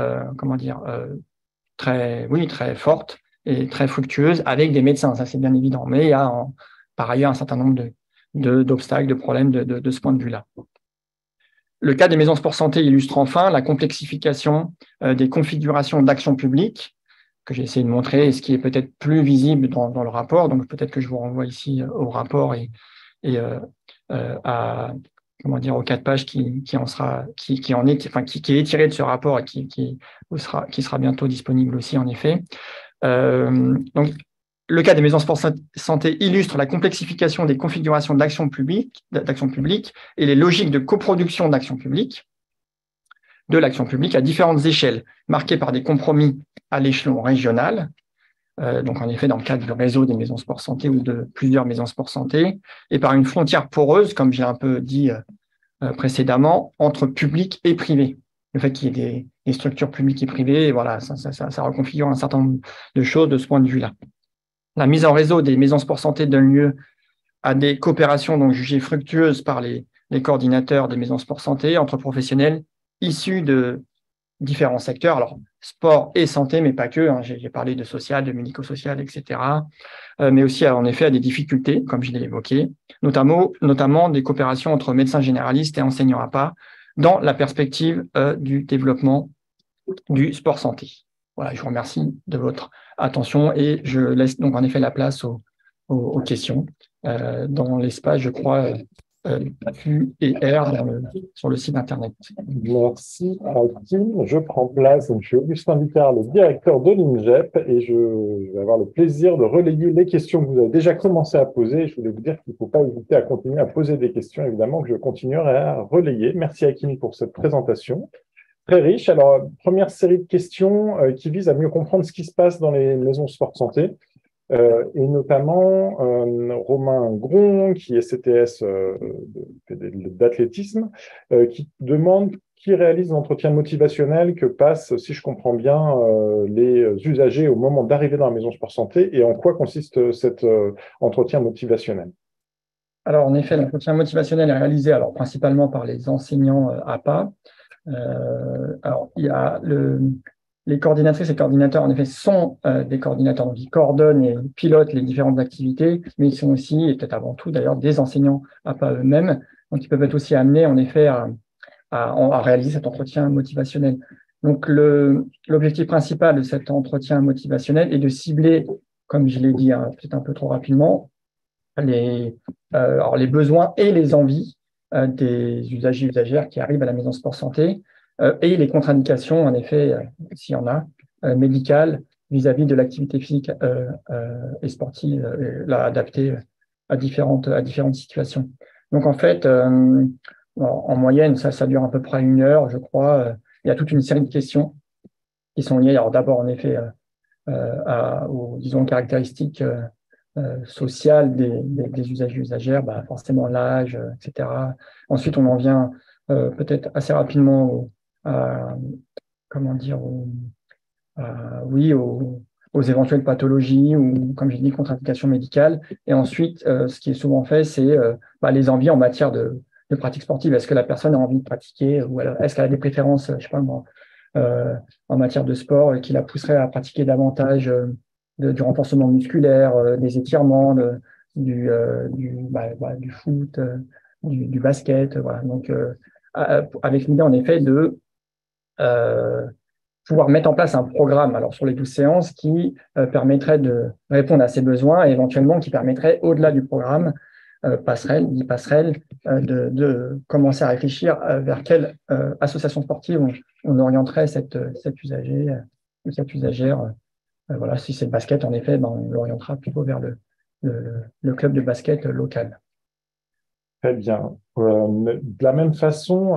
très fortes et très fructueuses avec des médecins, ça c'est bien évident. Mais il y a par ailleurs un certain nombre d'obstacles, de problèmes de ce point de vue-là. Le cas des maisons sport santé illustre enfin la complexification des configurations d'action publique que j'ai essayé de montrer, et ce qui est peut-être plus visible dans le rapport. Donc peut-être que je vous renvoie ici au rapport et aux 4 pages qui est tiré de ce rapport et qui sera bientôt disponible aussi en effet. Donc le cas des maisons sport santé illustre la complexification des configurations d'action publique et les logiques de coproduction d'action publique, de l'action publique à différentes échelles, marquées par des compromis à l'échelon régional, donc en effet dans le cadre du réseau des maisons sport santé ou de plusieurs maisons sport santé, et par une frontière poreuse, comme j'ai un peu dit précédemment, entre public et privé. Le fait qu'il y ait des structures publiques et privées, voilà, ça reconfigure un certain nombre de choses de ce point de vue-là. La mise en réseau des maisons sport santé donne lieu à des coopérations donc jugées fructueuses par les coordinateurs des maisons sport santé entre professionnels issus de différents secteurs, alors sport et santé, mais pas que, hein, j'ai parlé de social, de médico-social, etc., mais aussi en effet à des difficultés, comme je l'ai évoqué, notamment des coopérations entre médecins généralistes et enseignants APA dans la perspective du développement du sport santé. Voilà, je vous remercie de votre attention et je laisse donc en effet la place aux questions dans l'espace, je crois, Q et R sur le site internet. Merci Hakim. Je prends place. Je suis Augustin Vicard, le directeur de l'INGEP, et je vais avoir le plaisir de relayer les questions que vous avez déjà commencé à poser. Je voulais vous dire qu'il ne faut pas hésiter à continuer à poser des questions, évidemment, que je continuerai à relayer. Merci Hakim pour cette présentation très riche. Alors, première série de questions qui visent à mieux comprendre ce qui se passe dans les maisons sport santé. Et notamment Romain Gron, qui est CTS d'athlétisme, qui demande qui réalise l'entretien motivationnel que passent, si je comprends bien, les usagers au moment d'arriver dans la maison sport santé, et en quoi consiste cet entretien motivationnel. Alors, en effet, l'entretien motivationnel est réalisé principalement par les enseignants APA. Alors, il y a les coordinatrices et coordinateurs, en effet, sont des coordinateurs. Donc, ils coordonnent et pilotent les différentes activités, mais ils sont aussi, et peut-être avant tout d'ailleurs, des enseignants APA eux-mêmes. Donc, ils peuvent être aussi amenés, en effet, à réaliser cet entretien motivationnel. Donc, l'objectif principal de cet entretien motivationnel est de cibler, comme je l'ai dit peut-être un peu trop rapidement, les besoins et les envies des usagers et usagères qui arrivent à la maison sport santé, et les contre-indications, en effet, s'il y en a, médicales vis-à-vis de l'activité physique et sportive adaptée à différentes situations. Donc, en fait, en moyenne, ça dure à peu près 1 heure, je crois. Il y a toute une série de questions qui sont liées, alors d'abord, en effet, aux, disons, caractéristiques sociales des usagers et usagères, forcément l'âge, etc. Ensuite, on en vient peut-être assez rapidement comment dire, oui, aux éventuelles pathologies ou, comme j'ai dit, contre-indications médicales. Et ensuite, ce qui est souvent fait, c'est les envies en matière de pratique sportive. Est-ce que la personne a envie de pratiquer ou alors est-ce qu'elle a des préférences, je sais pas moi, en matière de sport qui la pousserait à pratiquer davantage du renforcement musculaire, des étirements, du foot, du basket. Voilà. Donc, avec l'idée, en effet, de pouvoir mettre en place un programme alors sur les 12 séances qui permettrait de répondre à ces besoins et éventuellement qui permettrait, au-delà du programme, passerelle, de commencer à réfléchir vers quelle association sportive on orienterait cet usager ou cette usagère. Voilà, si c'est le basket, en effet, on l'orientera plutôt vers le club de basket local. Très bien. De la même façon,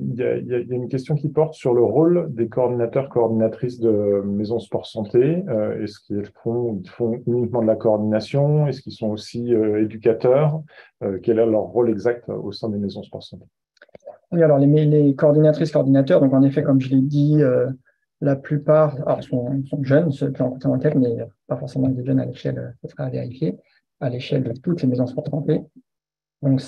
il y a une question qui porte sur le rôle des coordinateurs, coordinatrices de maisons sport santé. Est-ce qu'ils font uniquement de la coordination? Est-ce qu'ils sont aussi éducateurs? Quel est leur rôle exact au sein des maisons sport santé? Oui, alors les coordinatrices, coordinateurs, donc en effet, comme je l'ai dit, la plupart sont jeunes, ceux que j'ai rencontrés en tête, mais pas forcément des jeunes à l'échelle, ce sera à vérifier, à l'échelle de toutes les maisons sport santé. Donc,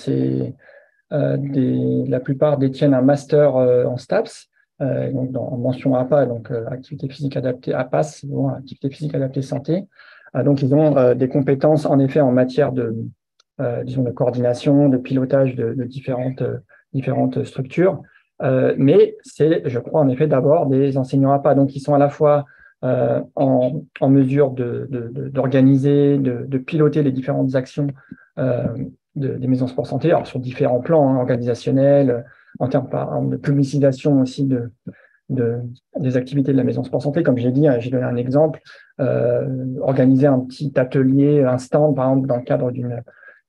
la plupart détiennent un master en STAPS, donc en mention APA, donc activité physique adaptée, APAS, bon, activité physique adaptée santé. Donc, ils ont des compétences, en effet, en matière disons, de coordination, de pilotage de différentes structures. Mais c'est, je crois, en effet, d'abord des enseignants APA, donc ils sont à la fois en mesure d'organiser, de piloter les différentes actions des maisons sport santé, alors sur différents plans organisationnels, en termes par exemple, de publicisation aussi des activités de la maison sport santé. Comme j'ai dit, j'ai donné un exemple, organiser un petit atelier, un stand, par exemple, dans le cadre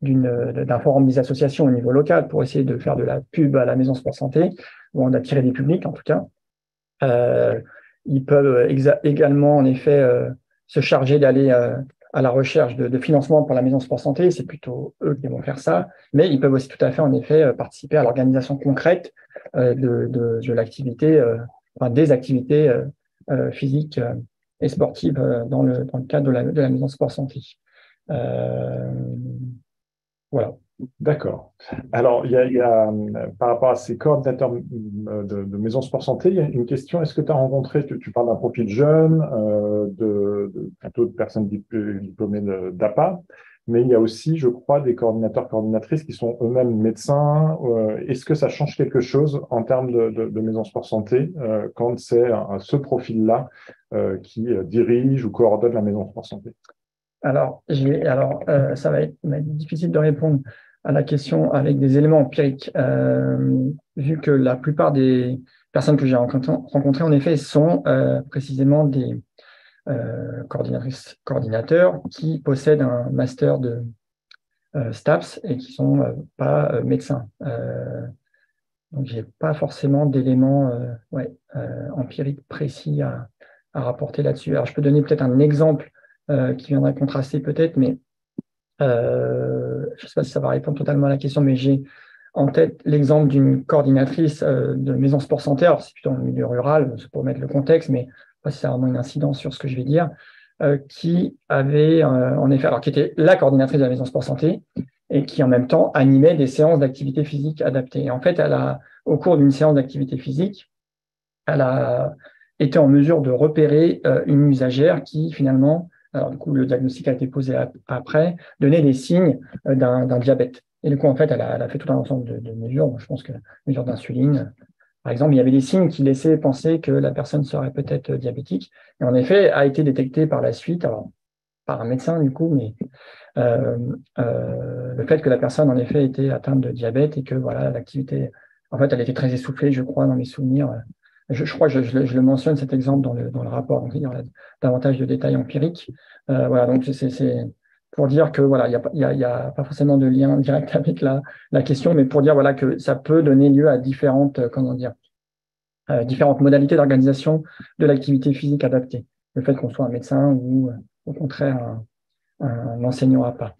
d'un forum des associations au niveau local pour essayer de faire de la pub à la maison sport santé, ou d'attirer des publics en tout cas. Ils peuvent également, en effet, se charger d'aller à la recherche de financement pour la maison sport santé. C'est plutôt eux qui vont faire ça. Mais ils peuvent aussi tout à fait, en effet, participer à l'organisation concrète de l'activité, des activités physiques et sportives dans le cadre de la maison sport santé. Voilà. D'accord. Alors, par rapport à ces coordinateurs de maisons sport santé, il y a une question. Est-ce que tu as rencontré, tu parles d'un profil jeune, plutôt de personnes diplômées d'APA, mais il y a aussi, je crois, des coordinateurs, coordinatrices qui sont eux-mêmes médecins. Est-ce que ça change quelque chose en termes de maisons sport santé quand c'est ce profil-là qui dirige ou coordonne la maison sport santé? Alors, ça va être difficile de répondre à la question avec des éléments empiriques, vu que la plupart des personnes que j'ai rencontrées, en effet, sont précisément des coordinatrices, coordinateurs qui possèdent un master de STAPS et qui ne sont pas médecins. Donc, je n'ai pas forcément d'éléments empiriques précis à rapporter là-dessus. Alors, je peux donner peut-être un exemple qui viendrait contraster peut-être, mais je ne sais pas si ça va répondre totalement à la question, mais j'ai en tête l'exemple d'une coordinatrice de maison sport santé. Alors, c'est plutôt dans le milieu rural, c'est pour mettre le contexte, mais je ne sais pas si ça a vraiment une incidence sur ce que je vais dire, qui avait en effet, alors qui était la coordinatrice de la maison sport santé et qui en même temps animait des séances d'activité physique adaptées. Et en fait, au cours d'une séance d'activité physique, elle a été en mesure de repérer une usagère qui finalement, alors du coup le diagnostic a été posé après, donnait des signes d'un diabète. Et du coup, en fait, elle a fait tout un ensemble de mesures. Je pense que mesures d'insuline, par exemple, il y avait des signes qui laissaient penser que la personne serait peut-être diabétique. Et en effet, a été détectée par la suite, alors par un médecin du coup, mais le fait que la personne en effet était atteinte de diabète et que voilà, l'activité, en fait, elle était très essoufflée, je crois, dans mes souvenirs. je crois que je le mentionne cet exemple dans le rapport, donc il y a davantage de détails empiriques. Voilà, donc c'est pour dire que voilà, il y a pas forcément de lien direct avec la question, mais pour dire voilà que ça peut donner lieu à différentes modalités d'organisation de l'activité physique adaptée. Le fait qu'on soit un médecin ou au contraire un enseignant à part.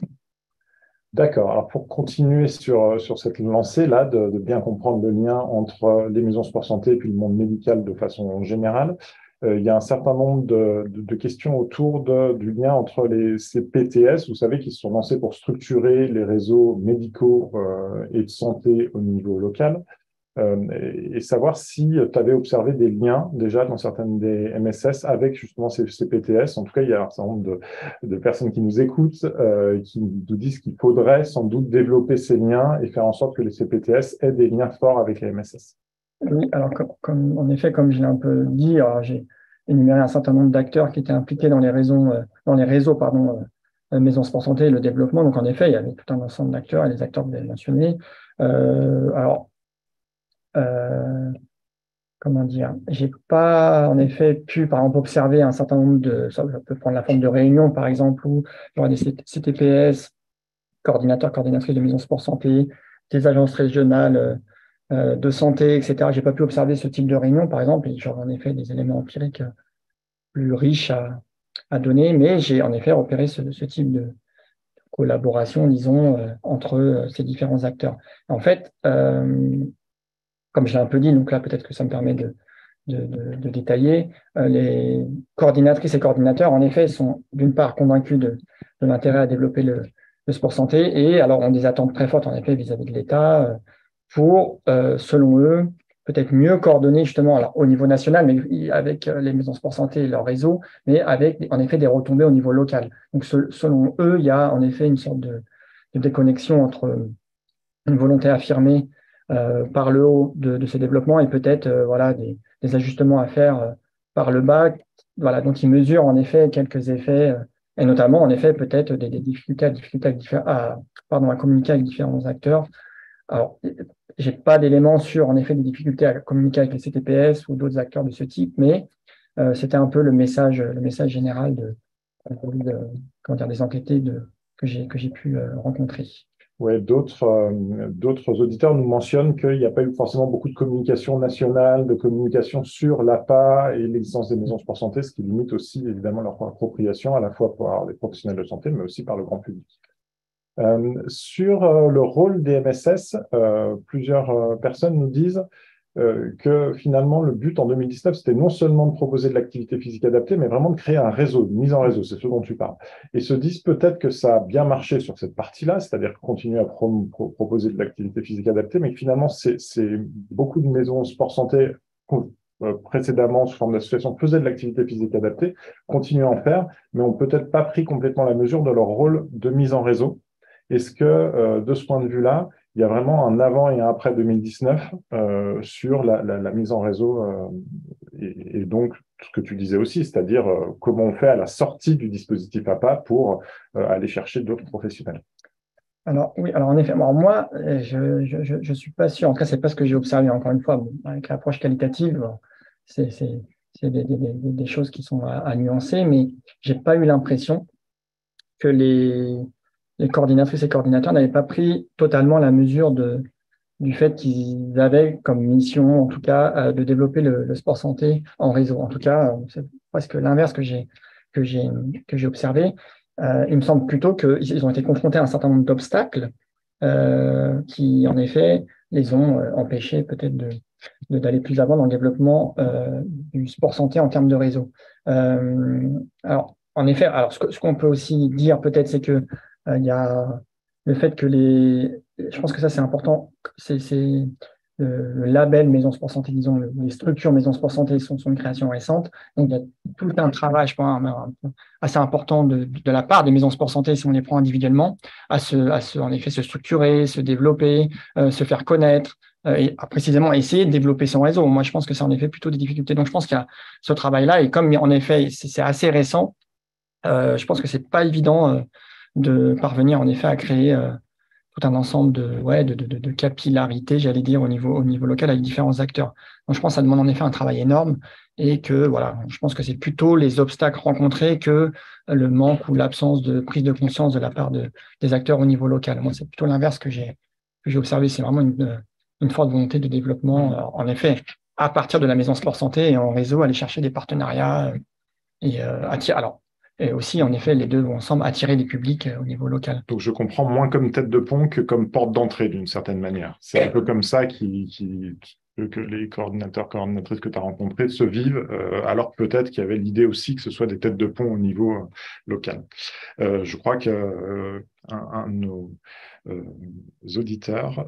D'accord. Alors, pour continuer sur cette lancée-là, de bien comprendre le lien entre les maisons sport santé et puis le monde médical de façon générale, il y a un certain nombre de questions autour du lien entre les CPTS, vous savez, qui se sont lancés pour structurer les réseaux médicaux et de santé au niveau local. Et savoir si tu avais observé des liens déjà dans certaines des MSS avec justement ces PTS. En tout cas, il y a un certain nombre de personnes qui nous écoutent, qui nous disent qu'il faudrait sans doute développer ces liens et faire en sorte que les CPTS aient des liens forts avec les MSS. Oui, alors en effet, comme je l'ai un peu dit, j'ai énuméré un certain nombre d'acteurs qui étaient impliqués dans les réseaux, Maison Sport Santé et le développement. Donc en effet, il y avait tout un ensemble d'acteurs et les acteurs que vous avez mentionnés. Comment dire, j'ai pas en effet pu, par exemple, observer un certain nombre ça peut prendre la forme de réunions, par exemple, où il y aura des CTPS, coordinateurs, coordinatrices de maison sport santé, des agences régionales de santé, etc. J'ai pas pu observer ce type de réunion, par exemple, et j'aurais en effet des éléments empiriques plus riches à donner, mais j'ai en effet repéré ce type de collaboration, disons, entre ces différents acteurs. En fait, comme je l'ai un peu dit, donc là, peut-être que ça me permet de détailler, les coordinatrices et coordinateurs, en effet, sont d'une part convaincus de l'intérêt à développer le sport santé et alors ont des attentes très fortes, en effet, vis-à-vis de l'État pour, selon eux, peut-être mieux coordonner justement alors, au niveau national, mais avec les maisons sport santé et leur réseau, mais avec, en effet, des retombées au niveau local. Donc, selon eux, il y a en effet une sorte de déconnexion entre une volonté affirmée par le haut de ce développement et peut-être voilà, des ajustements à faire par le bas, voilà, dont ils mesurent en effet quelques effets, et notamment en effet peut-être des difficultés à communiquer avec différents acteurs. Alors, j'ai pas d'éléments sur en effet des difficultés à communiquer avec les CTPS ou d'autres acteurs de ce type, mais c'était un peu le message général comment dire, des enquêtés que j'ai pu rencontrer. Ouais, d'autres auditeurs nous mentionnent qu'il n'y a pas eu forcément beaucoup de communication nationale, de communication sur l'APA et l'existence des maisons sport santé, ce qui limite aussi évidemment leur appropriation à la fois par les professionnels de santé, mais aussi par le grand public. Sur le rôle des MSS, plusieurs personnes nous disent que finalement, le but en 2019, c'était non seulement de proposer de l'activité physique adaptée, mais vraiment de créer un réseau, une mise en réseau, c'est ce dont tu parles. Et se disent peut-être que ça a bien marché sur cette partie-là, c'est-à-dire continuer à proposer de l'activité physique adaptée, mais que finalement, c'est beaucoup de maisons sport santé précédemment, sous forme d'association, faisaient de l'activité physique adaptée, continuent à en faire, mais n'ont peut-être pas pris complètement la mesure de leur rôle de mise en réseau. Est-ce que, de ce point de vue-là, il y a vraiment un avant et un après 2019 sur la mise en réseau et donc ce que tu disais aussi, c'est-à-dire comment on fait à la sortie du dispositif APA pour aller chercher d'autres professionnels. Alors oui, alors en effet, moi, je suis pas sûr. En tout cas, c'est pas ce que j'ai observé. Encore une fois, avec l'approche qualitative, c'est des choses qui sont à nuancer, mais j'ai pas eu l'impression que les coordinatrices et coordinateurs n'avaient pas pris totalement la mesure du fait qu'ils avaient comme mission, en tout cas, de développer le sport santé en réseau. En tout cas, c'est presque l'inverse que j'ai observé. Il me semble plutôt qu'ils ont été confrontés à un certain nombre d'obstacles qui, en effet, les ont empêchés peut-être d'aller plus avant dans le développement du sport santé en termes de réseau. Alors, en effet, alors ce qu'on peut aussi dire peut-être, c'est que il y a le fait que je pense que ça c'est important, c'est le label Maison Sport Santé, disons, les structures Maison Sport Santé sont une création récente. Donc, il y a tout un travail, je pense, assez important de la part des Maisons Sport Santé, si on les prend individuellement, en effet, se structurer, se développer, se faire connaître, et précisément essayer de développer son réseau. Moi, je pense que c'est en effet plutôt des difficultés. Donc, je pense qu'il y a ce travail-là, et comme en effet, c'est assez récent, je pense que c'est pas évident de parvenir en effet à créer tout un ensemble de capillarité, j'allais dire, au niveau local avec différents acteurs. Donc, je pense que ça demande en effet un travail énorme et que, voilà, je pense que c'est plutôt les obstacles rencontrés que le manque ou l'absence de prise de conscience de la part des acteurs au niveau local. Moi, c'est plutôt l'inverse que j'ai observé. C'est vraiment une forte volonté de développement, en effet, à partir de la maison sport santé et en réseau, aller chercher des partenariats et attirer. Alors, et aussi, en effet, les deux vont ensemble attirer des publics au niveau local. Donc, je comprends moins comme tête de pont que comme porte d'entrée, d'une certaine manière. C'est un peu comme ça que les coordinateurs, coordinatrices que tu as rencontrés se vivent, alors peut-être qu'il y avait l'idée aussi que ce soit des têtes de pont au niveau local. Je crois que un de nos auditeurs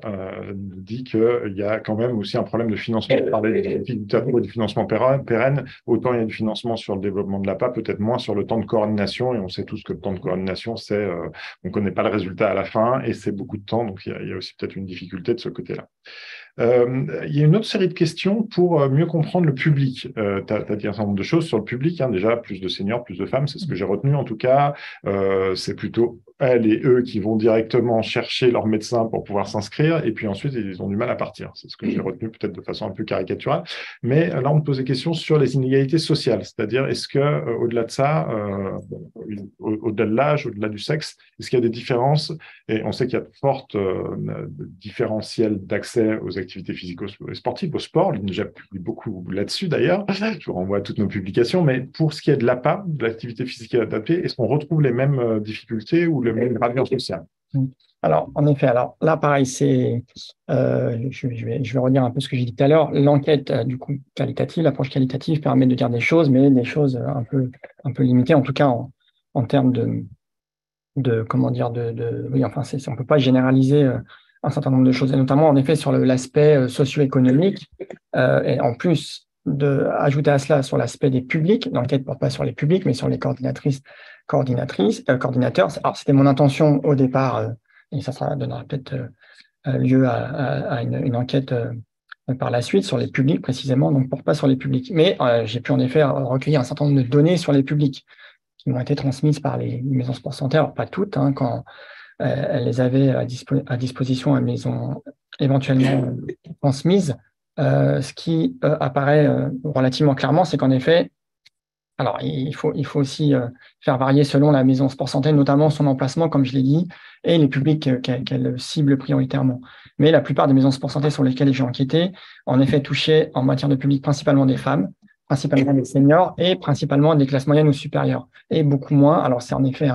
nous dit qu'il y a quand même aussi un problème de financement. On parlait du financement pérenne, autant il y a du financement sur le développement de l'APA, peut-être moins sur le temps de coordination, et on sait tous que le temps de coordination, c'est on ne connaît pas le résultat à la fin, et c'est beaucoup de temps, donc il y a aussi peut-être une difficulté de ce côté-là. Il y a une autre série de questions pour mieux comprendre le public. Tu as dit un certain nombre de choses sur le public, hein, déjà, plus de seniors, plus de femmes, c'est ce que j'ai retenu en tout cas. C'est plutôt elles et eux qui vont directement chercher leur médecin pour pouvoir s'inscrire, et puis ensuite, ils ont du mal à partir. C'est ce que j'ai retenu peut-être de façon un peu caricaturale. Mais là, on me pose des questions sur les inégalités sociales, c'est-à-dire est-ce que au-delà de ça, au-delà de l'âge, au-delà du sexe, est-ce qu'il y a des différences? Et on sait qu'il y a de fortes différentiels d'accès aux activités physico-sportives, au sport. L'INJEP publie beaucoup là-dessus d'ailleurs. Je vous renvoie à toutes nos publications. Mais pour ce qui est de l'APA, de l'activité physique adaptée, est-ce qu'on retrouve les mêmes difficultés ou les mêmes gravures sociales? Alors, en effet, alors là, pareil, je vais redire un peu ce que j'ai dit tout à l'heure. L'enquête, du coup, qualitative, l'approche qualitative permet de dire des choses, mais des choses un peu limitées, en tout cas en termes comment dire, oui, enfin, on peut pas généraliser un certain nombre de choses, et notamment, en effet, sur l'aspect socio-économique, et en plus ajouter à cela sur l'aspect des publics. L'enquête ne porte pas sur les publics, mais sur les coordinateurs. Alors, c'était mon intention au départ, et ça donnera peut-être lieu à une enquête par la suite sur les publics précisément, donc porte pas sur les publics. Mais j'ai pu en effet recueillir un certain nombre de données sur les publics qui m'ont été transmises par les maisons sport santé, alors pas toutes, hein, quand elles les avaient à disposition, elles les ont éventuellement transmises. Ce qui apparaît relativement clairement, c'est qu'en effet, alors il faut aussi faire varier selon la maison sport santé, notamment son emplacement, comme je l'ai dit, et les publics qu'elle cible prioritairement. Mais la plupart des maisons sport santé sur lesquelles j'ai enquêté, en effet, touchaient en matière de public principalement des femmes, principalement des seniors et principalement des classes moyennes ou supérieures. Et beaucoup moins, alors c'est en effet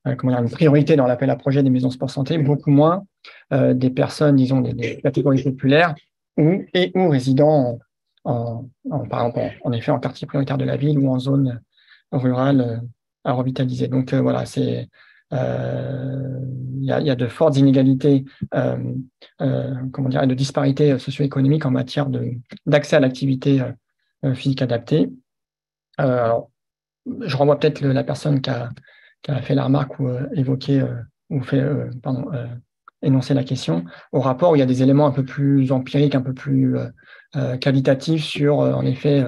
une priorité dans l'appel à projet des maisons sport santé, beaucoup moins des personnes, disons, des catégories populaires ou résidant par exemple, en effet, en quartier prioritaire de la ville ou en zone rurale à revitaliser. Donc, voilà, il y a de fortes inégalités, comment dire, et de disparités socio-économiques en matière d'accès à l'activité physique adaptée. Alors, je renvoie peut-être la personne qui a fait la remarque ou évoqué ou fait, énoncer la question au rapport où il y a des éléments un peu plus empiriques, un peu plus qualitatifs sur, en effet,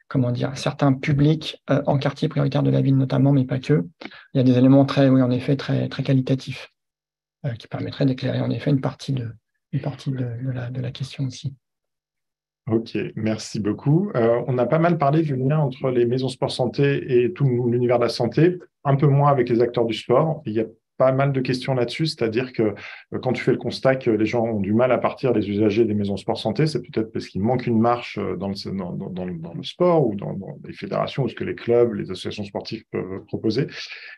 comment dire, certains publics en quartier prioritaire de la ville notamment, mais pas que. Il y a des éléments oui, en effet, très, très qualitatifs qui permettraient d'éclairer en effet une partie de la question aussi. Ok, merci beaucoup. On a pas mal parlé du lien entre les maisons sport santé et tout l'univers de la santé, un peu moins avec les acteurs du sport. Il y a pas mal de questions là-dessus, c'est-à-dire que quand tu fais le constat que les gens ont du mal à partir, les usagers des maisons sport santé, c'est peut-être parce qu'il manque une marche dans le sport ou dans les fédérations ou ce que les clubs, les associations sportives peuvent proposer.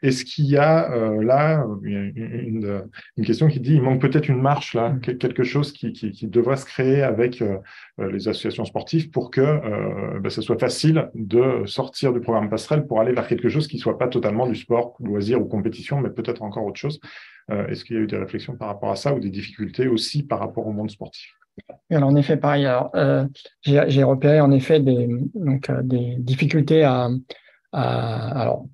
Est-ce qu'il y a là une question qui dit il manque peut-être une marche là, quelque chose qui devrait se créer avec les associations sportives pour que ça soit facile de sortir du programme passerelle pour aller vers quelque chose qui ne soit pas totalement du sport, loisir ou compétition, mais peut-être encore autre chose. Est-ce qu'il y a eu des réflexions par rapport à ça ou des difficultés aussi par rapport au monde sportif? Alors, en effet, pareil. Alors, j'ai repéré en effet des difficultés à alors,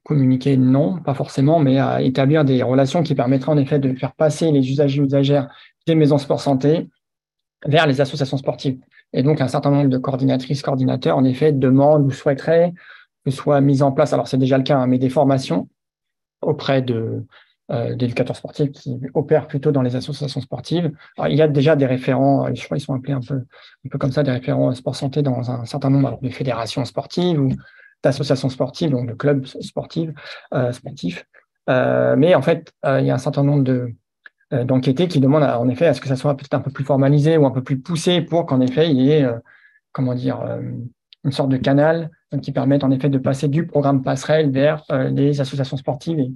communiquer, non, pas forcément, mais à établir des relations qui permettraient en effet de faire passer les usagers et usagères des maisons sport santé vers les associations sportives. Et donc, un certain nombre de coordinatrices, coordinateurs, en effet, demandent ou souhaiteraient que soit mise en place, alors c'est déjà le cas, hein, mais des formations auprès d'éducateurs sportifs qui opèrent plutôt dans les associations sportives. Alors, il y a déjà des référents, je crois qu'ils sont appelés un peu comme ça, des référents sport santé dans un certain nombre de fédérations sportives ou d'associations sportives, donc de clubs sportifs. Mais en fait, il y a un certain nombre d'enquêtés qui demandent en effet à ce que ça soit peut-être un peu plus formalisé ou un peu plus poussé pour qu'en effet il y ait une sorte de canal qui permette en effet de passer du programme passerelle vers les associations sportives et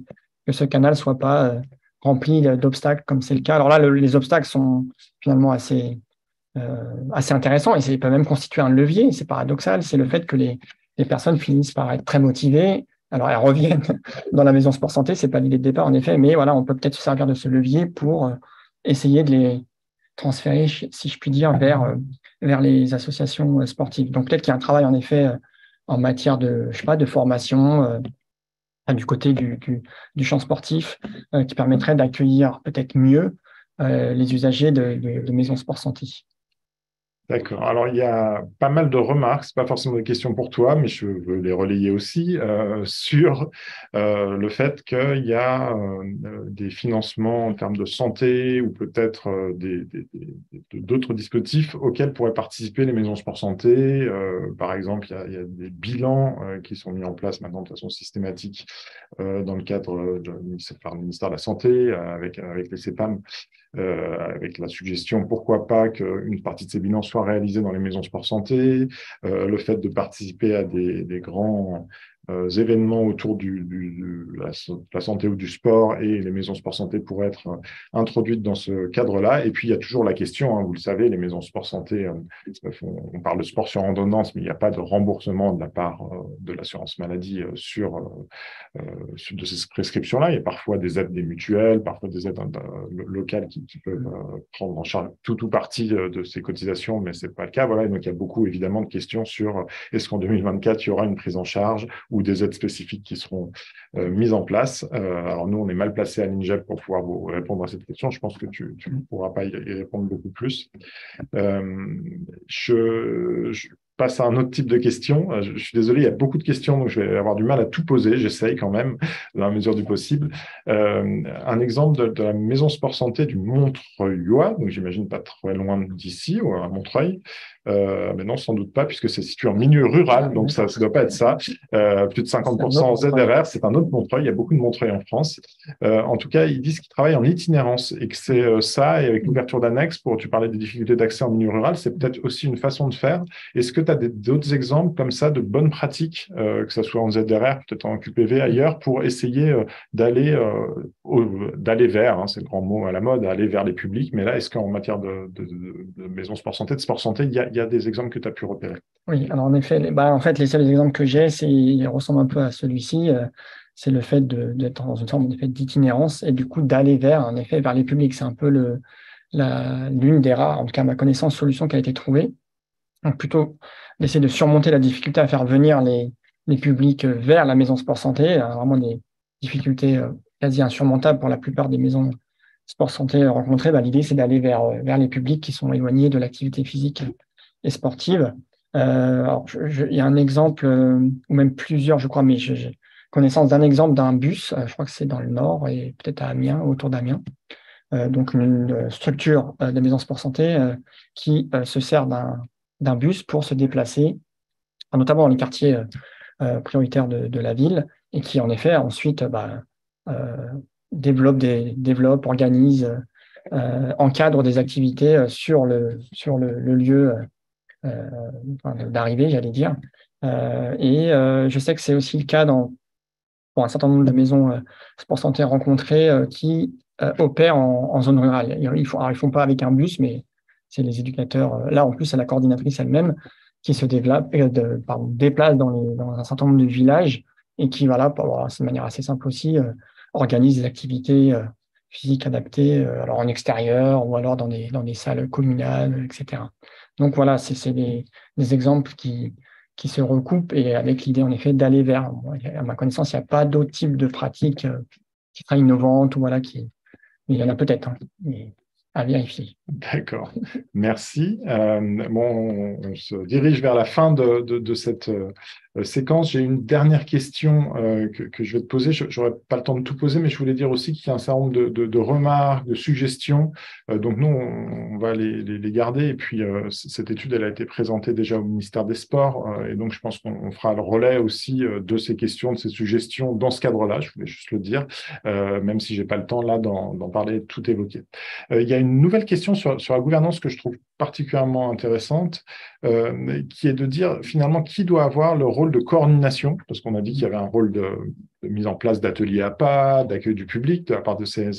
que ce canal soit pas rempli d'obstacles comme c'est le cas. Alors là, les obstacles sont finalement assez intéressants et ça peut même constituer un levier. C'est paradoxal, c'est le fait que les personnes finissent par être très motivées. Alors, elles reviennent dans la maison sport santé, c'est pas l'idée de départ en effet, mais voilà, on peut peut-être se servir de ce levier pour essayer de les transférer, si je puis dire, vers les associations sportives. Donc peut-être qu'il y a un travail en effet en matière de, je sais pas, de formation du côté du champ sportif qui permettrait d'accueillir peut-être mieux les usagers de maisons sport santé. D'accord. Alors, il y a pas mal de remarques, ce pas forcément des questions pour toi, mais je veux les relayer aussi, sur le fait qu'il y a des financements en termes de santé ou peut-être d'autres dispositifs auxquels pourraient participer les maisons sport santé. Par exemple, il y a des bilans qui sont mis en place maintenant de façon systématique dans le cadre par le ministère de la Santé, avec les CEPAM. Avec la suggestion, pourquoi pas qu'une partie de ces bilans soit réalisée dans les maisons sport santé, le fait de participer à des grands événements autour de la santé ou du sport et les maisons sport santé pourraient être introduites dans ce cadre-là. Et puis, il y a toujours la question, hein, vous le savez, les maisons sport santé, on parle de sport sur ordonnance, mais il n'y a pas de remboursement de la part de l'assurance maladie de ces prescriptions-là. Il y a parfois des aides des mutuelles, parfois des aides locales qui peuvent prendre en charge tout ou partie de ces cotisations, mais ce n'est pas le cas. Voilà. Et donc, il y a beaucoup, évidemment, de questions sur est-ce qu'en 2024, il y aura une prise en charge ou des aides spécifiques qui seront mises en place. Alors, nous, on est mal placé à l'INJEP pour pouvoir vous répondre à cette question. Je pense que tu ne pourras pas y répondre beaucoup plus. Je passe à un autre type de questions. Je suis désolé, il y a beaucoup de questions, donc je vais avoir du mal à tout poser. J'essaye quand même, dans la mesure du possible. Un exemple de la maison sport santé du Montreuillois, donc j'imagine pas très loin d'ici, ou à Montreuil. Mais non, sans doute pas, puisque c'est situé en milieu rural, donc ça ne doit pas être ça. Plus de 50% ZRR, c'est un autre Montreuil. Il y a beaucoup de Montreuil en France. En tout cas, ils disent qu'ils travaillent en itinérance et que c'est ça, et avec l'ouverture d'annexes, tu parlais des difficultés d'accès en milieu rural, c'est peut-être aussi une façon de faire. Est-ce que tu as d'autres exemples comme ça de bonnes pratiques, que ce soit en ZRR, peut-être en QPV, ailleurs, pour essayer d'aller vers, hein, c'est le grand mot à la mode, aller vers les publics, mais là, est-ce qu'en matière de maison sport santé, de sport santé, il y a des exemples que tu as pu repérer? Oui, alors en effet, les seuls exemples que j'ai, ils ressemblent un peu à celui-ci. C'est le fait d'être dans une forme d'itinérance et du coup d'aller vers les publics. C'est un peu l'une des rares, en tout cas à ma connaissance, solutions qui a été trouvée. Donc plutôt d'essayer de surmonter la difficulté à faire venir les publics vers la maison sport santé, vraiment des difficultés quasi insurmontables pour la plupart des maisons sport santé rencontrées. L'idée, c'est d'aller vers les publics qui sont éloignés de l'activité physique et sportive. Il y a un exemple, ou même plusieurs, je crois, mais j'ai connaissance d'un exemple d'un bus, je crois que c'est dans le Nord et peut-être à Amiens, autour d'Amiens. Donc une structure de maison sport santé qui se sert d'un bus pour se déplacer, notamment dans les quartiers prioritaires de la ville, et qui en effet ensuite développe, organise, encadre des activités sur le lieu d'arrivée, j'allais dire. Je sais que c'est aussi le cas pour un certain nombre de maisons sport santé rencontrées qui opèrent en zone rurale. Ils font pas avec un bus, mais c'est les éducateurs. Là, en plus, c'est la coordinatrice elle-même qui se déplace dans un certain nombre de villages et qui, voilà, de manière assez simple aussi, organise des activités physiques adaptées, alors en extérieur ou alors dans des salles communales, etc. Donc voilà, c'est des exemples qui se recoupent et avec l'idée en effet d'aller vers. À ma connaissance, il n'y a pas d'autres types de pratiques qui seraient innovantes ou voilà mais il y en a peut-être, hein, mais à vérifier. D'accord, merci. On se dirige vers la fin de cette séquence. J'ai une dernière question que je vais te poser. Je n'aurai pas le temps de tout poser, mais je voulais dire aussi qu'il y a un certain nombre de remarques, de suggestions. Donc, nous, on va les garder. Et puis, cette étude, elle a été présentée déjà au ministère des Sports. Et donc, je pense qu'on fera le relais aussi de ces questions, de ces suggestions dans ce cadre-là. Je voulais juste le dire, même si je n'ai pas le temps là d'en parler, tout évoquer. Il y a une nouvelle question sur la gouvernance que je trouve particulièrement intéressante, qui est de dire finalement qui doit avoir le rôle de coordination, parce qu'on a dit qu'il y avait un rôle de mise en place d'ateliers APA, d'accueil du public de la part de ces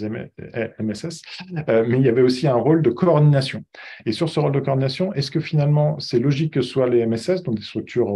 MSS, mais il y avait aussi un rôle de coordination. Et sur ce rôle de coordination, est-ce que finalement c'est logique que ce soit les MSS, donc des structures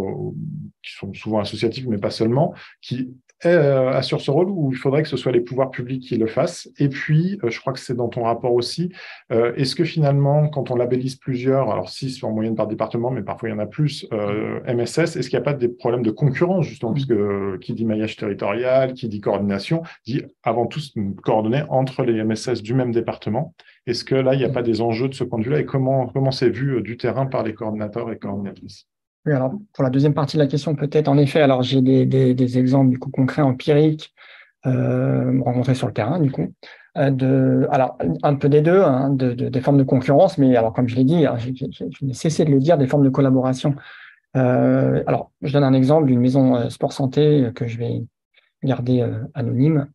qui sont souvent associatives, mais pas seulement, qui assure ce rôle, ou il faudrait que ce soit les pouvoirs publics qui le fassent? Et puis, je crois que c'est dans ton rapport aussi, est-ce que finalement, quand on labellise plusieurs, alors 6 en moyenne par département, mais parfois il y en a plus, MSS, est-ce qu'il n'y a pas des problèmes de concurrence, justement, puisque qui dit maillage territorial, qui dit coordination, dit avant tout coordonner entre les MSS du même département? Est-ce que là, il n'y a pas des enjeux de ce point de vue-là, et comment c'est vu du terrain par les coordinateurs et coordinatrices? Oui, alors pour la deuxième partie de la question, peut-être en effet, alors j'ai des exemples du coup concrets, empiriques, rencontrés sur le terrain, du coup, alors un peu des deux, hein, des formes de concurrence, mais alors comme je l'ai dit, je n'ai cessé de le dire, des formes de collaboration. Alors je donne un exemple d'une maison sport santé que je vais garder anonyme,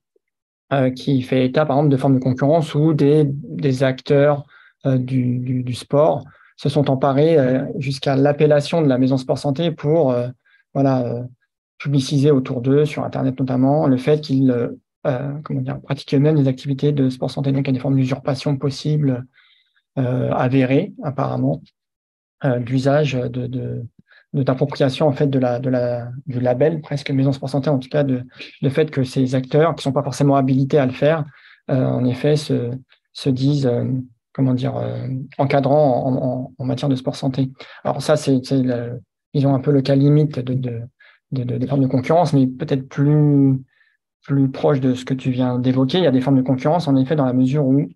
qui fait état par exemple de formes de concurrence où des acteurs du sport se sont emparés jusqu'à l'appellation de la maison sport santé pour publiciser autour d'eux, sur Internet notamment, le fait qu'ils pratiquent eux-mêmes des activités de sport santé. Donc, il y a des formes d'usurpation possibles, avérées apparemment, d'usage, d'appropriation en fait du label presque maison sport santé, en tout cas de fait que ces acteurs qui sont pas forcément habilités à le faire, en effet se disent encadrants en matière de sport santé. Alors ça ils ont un peu le cas limite des formes de concurrence, mais peut-être plus proche de ce que tu viens d'évoquer. Il y a des formes de concurrence en effet dans la mesure où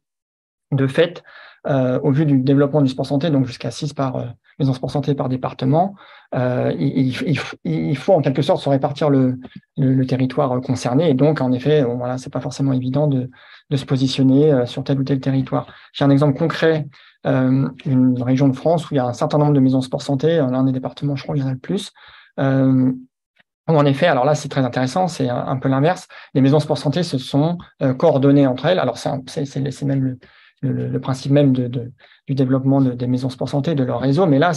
de fait, au vu du développement du sport santé, donc jusqu'à 6 par maison sport santé par département, il faut en quelque sorte se répartir le territoire concerné. Et donc, en effet, voilà, c'est pas forcément évident de se positionner sur tel ou tel territoire. J'ai un exemple concret, une région de France où il y a un certain nombre de maisons sport santé, l'un des départements, je crois qu'il y en a le plus, où en effet, alors là, c'est très intéressant, c'est un peu l'inverse. Les maisons sport santé se sont coordonnées entre elles. Alors, c'est même le principe même du développement des maisons sport santé, de leur réseau, mais là,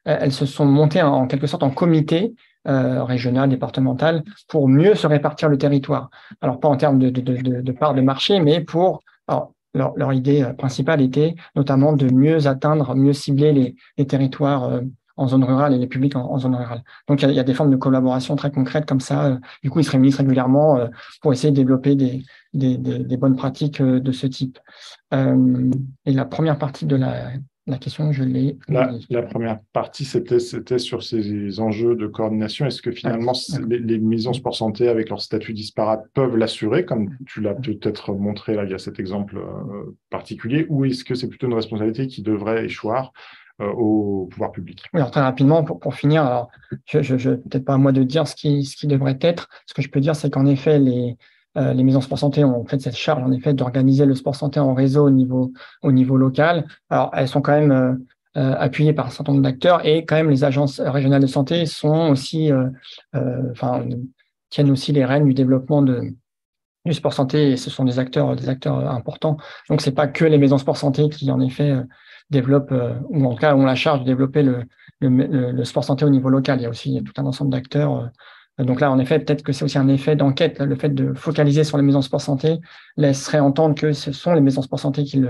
elles se sont montées en quelque sorte en comité régional, départemental, pour mieux se répartir le territoire. Alors, pas en termes de part de marché, mais alors, leur idée principale était notamment de mieux atteindre, mieux cibler les territoires en zone rurale et les publics en zone rurale. Donc, il y a des formes de collaboration très concrètes comme ça. Du coup, ils se réunissent régulièrement pour essayer de développer des bonnes pratiques de ce type. Et la première partie de la question, je l'ai. La première partie, c'était sur ces enjeux de coordination. Est-ce que finalement, les maisons sport santé, avec leur statut disparate, peuvent l'assurer, comme tu l'as peut-être montré là, il y a cet exemple particulier, ou est-ce que c'est plutôt une responsabilité qui devrait échoir au pouvoir public? Oui, alors très rapidement, pour finir, alors, peut-être pas à moi de dire ce qui devrait être. Ce que je peux dire, c'est qu'en effet, les maisons sport santé ont fait cette charge, en effet, d'organiser le sport santé en réseau au niveau local. Alors, elles sont quand même appuyées par un certain nombre d'acteurs, et quand même, les agences régionales de santé sont aussi, tiennent aussi les rênes du développement du sport santé, et ce sont des acteurs importants. Donc, c'est pas que les maisons sport santé qui, en effet, développent, ou en tout cas ont la charge de développer le sport santé au niveau local. Il y a aussi tout un ensemble d'acteurs. Donc là, en effet, peut-être que c'est aussi un effet d'enquête. Le fait de focaliser sur les maisons sport santé laisserait entendre que ce sont les maisons sport santé qui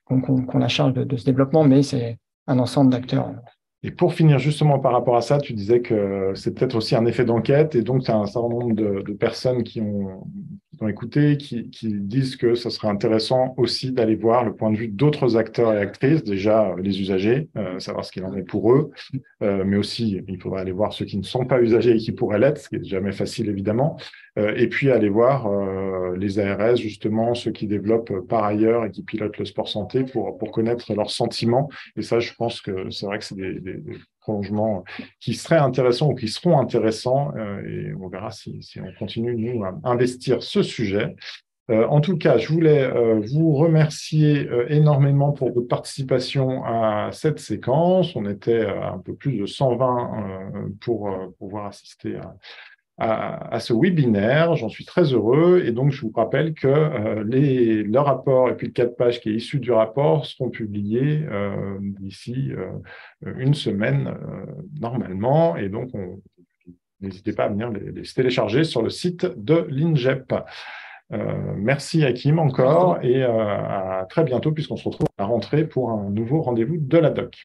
ont la charge de ce développement, mais c'est un ensemble d'acteurs. Et pour finir justement par rapport à ça, tu disais que c'est peut-être aussi un effet d'enquête, et donc tu as un certain nombre de personnes qui ont écouté, qui disent que ce serait intéressant aussi d'aller voir le point de vue d'autres acteurs et actrices, déjà les usagers, savoir ce qu'il en est pour eux, mais aussi il faudrait aller voir ceux qui ne sont pas usagers et qui pourraient l'être, ce qui n'est jamais facile évidemment, et puis aller voir les ARS justement, ceux qui développent par ailleurs et qui pilotent le sport santé pour connaître leurs sentiments. Et ça, je pense que c'est vrai que c'est des prolongements qui seraient intéressants ou qui seront intéressants, et on verra si on continue, nous, à investir ce sujet. En tout cas, je voulais vous remercier énormément pour votre participation à cette séquence. On était un peu plus de 120 pour pouvoir assister à ce webinaire. J'en suis très heureux. Et donc, je vous rappelle que le rapport et puis le 4 pages qui est issu du rapport seront publiés d'ici une semaine normalement. Et donc, n'hésitez pas à venir les télécharger sur le site de l'INGEP. Merci Hakim encore et à très bientôt puisqu'on se retrouve à la rentrée pour un nouveau rendez-vous de la doc.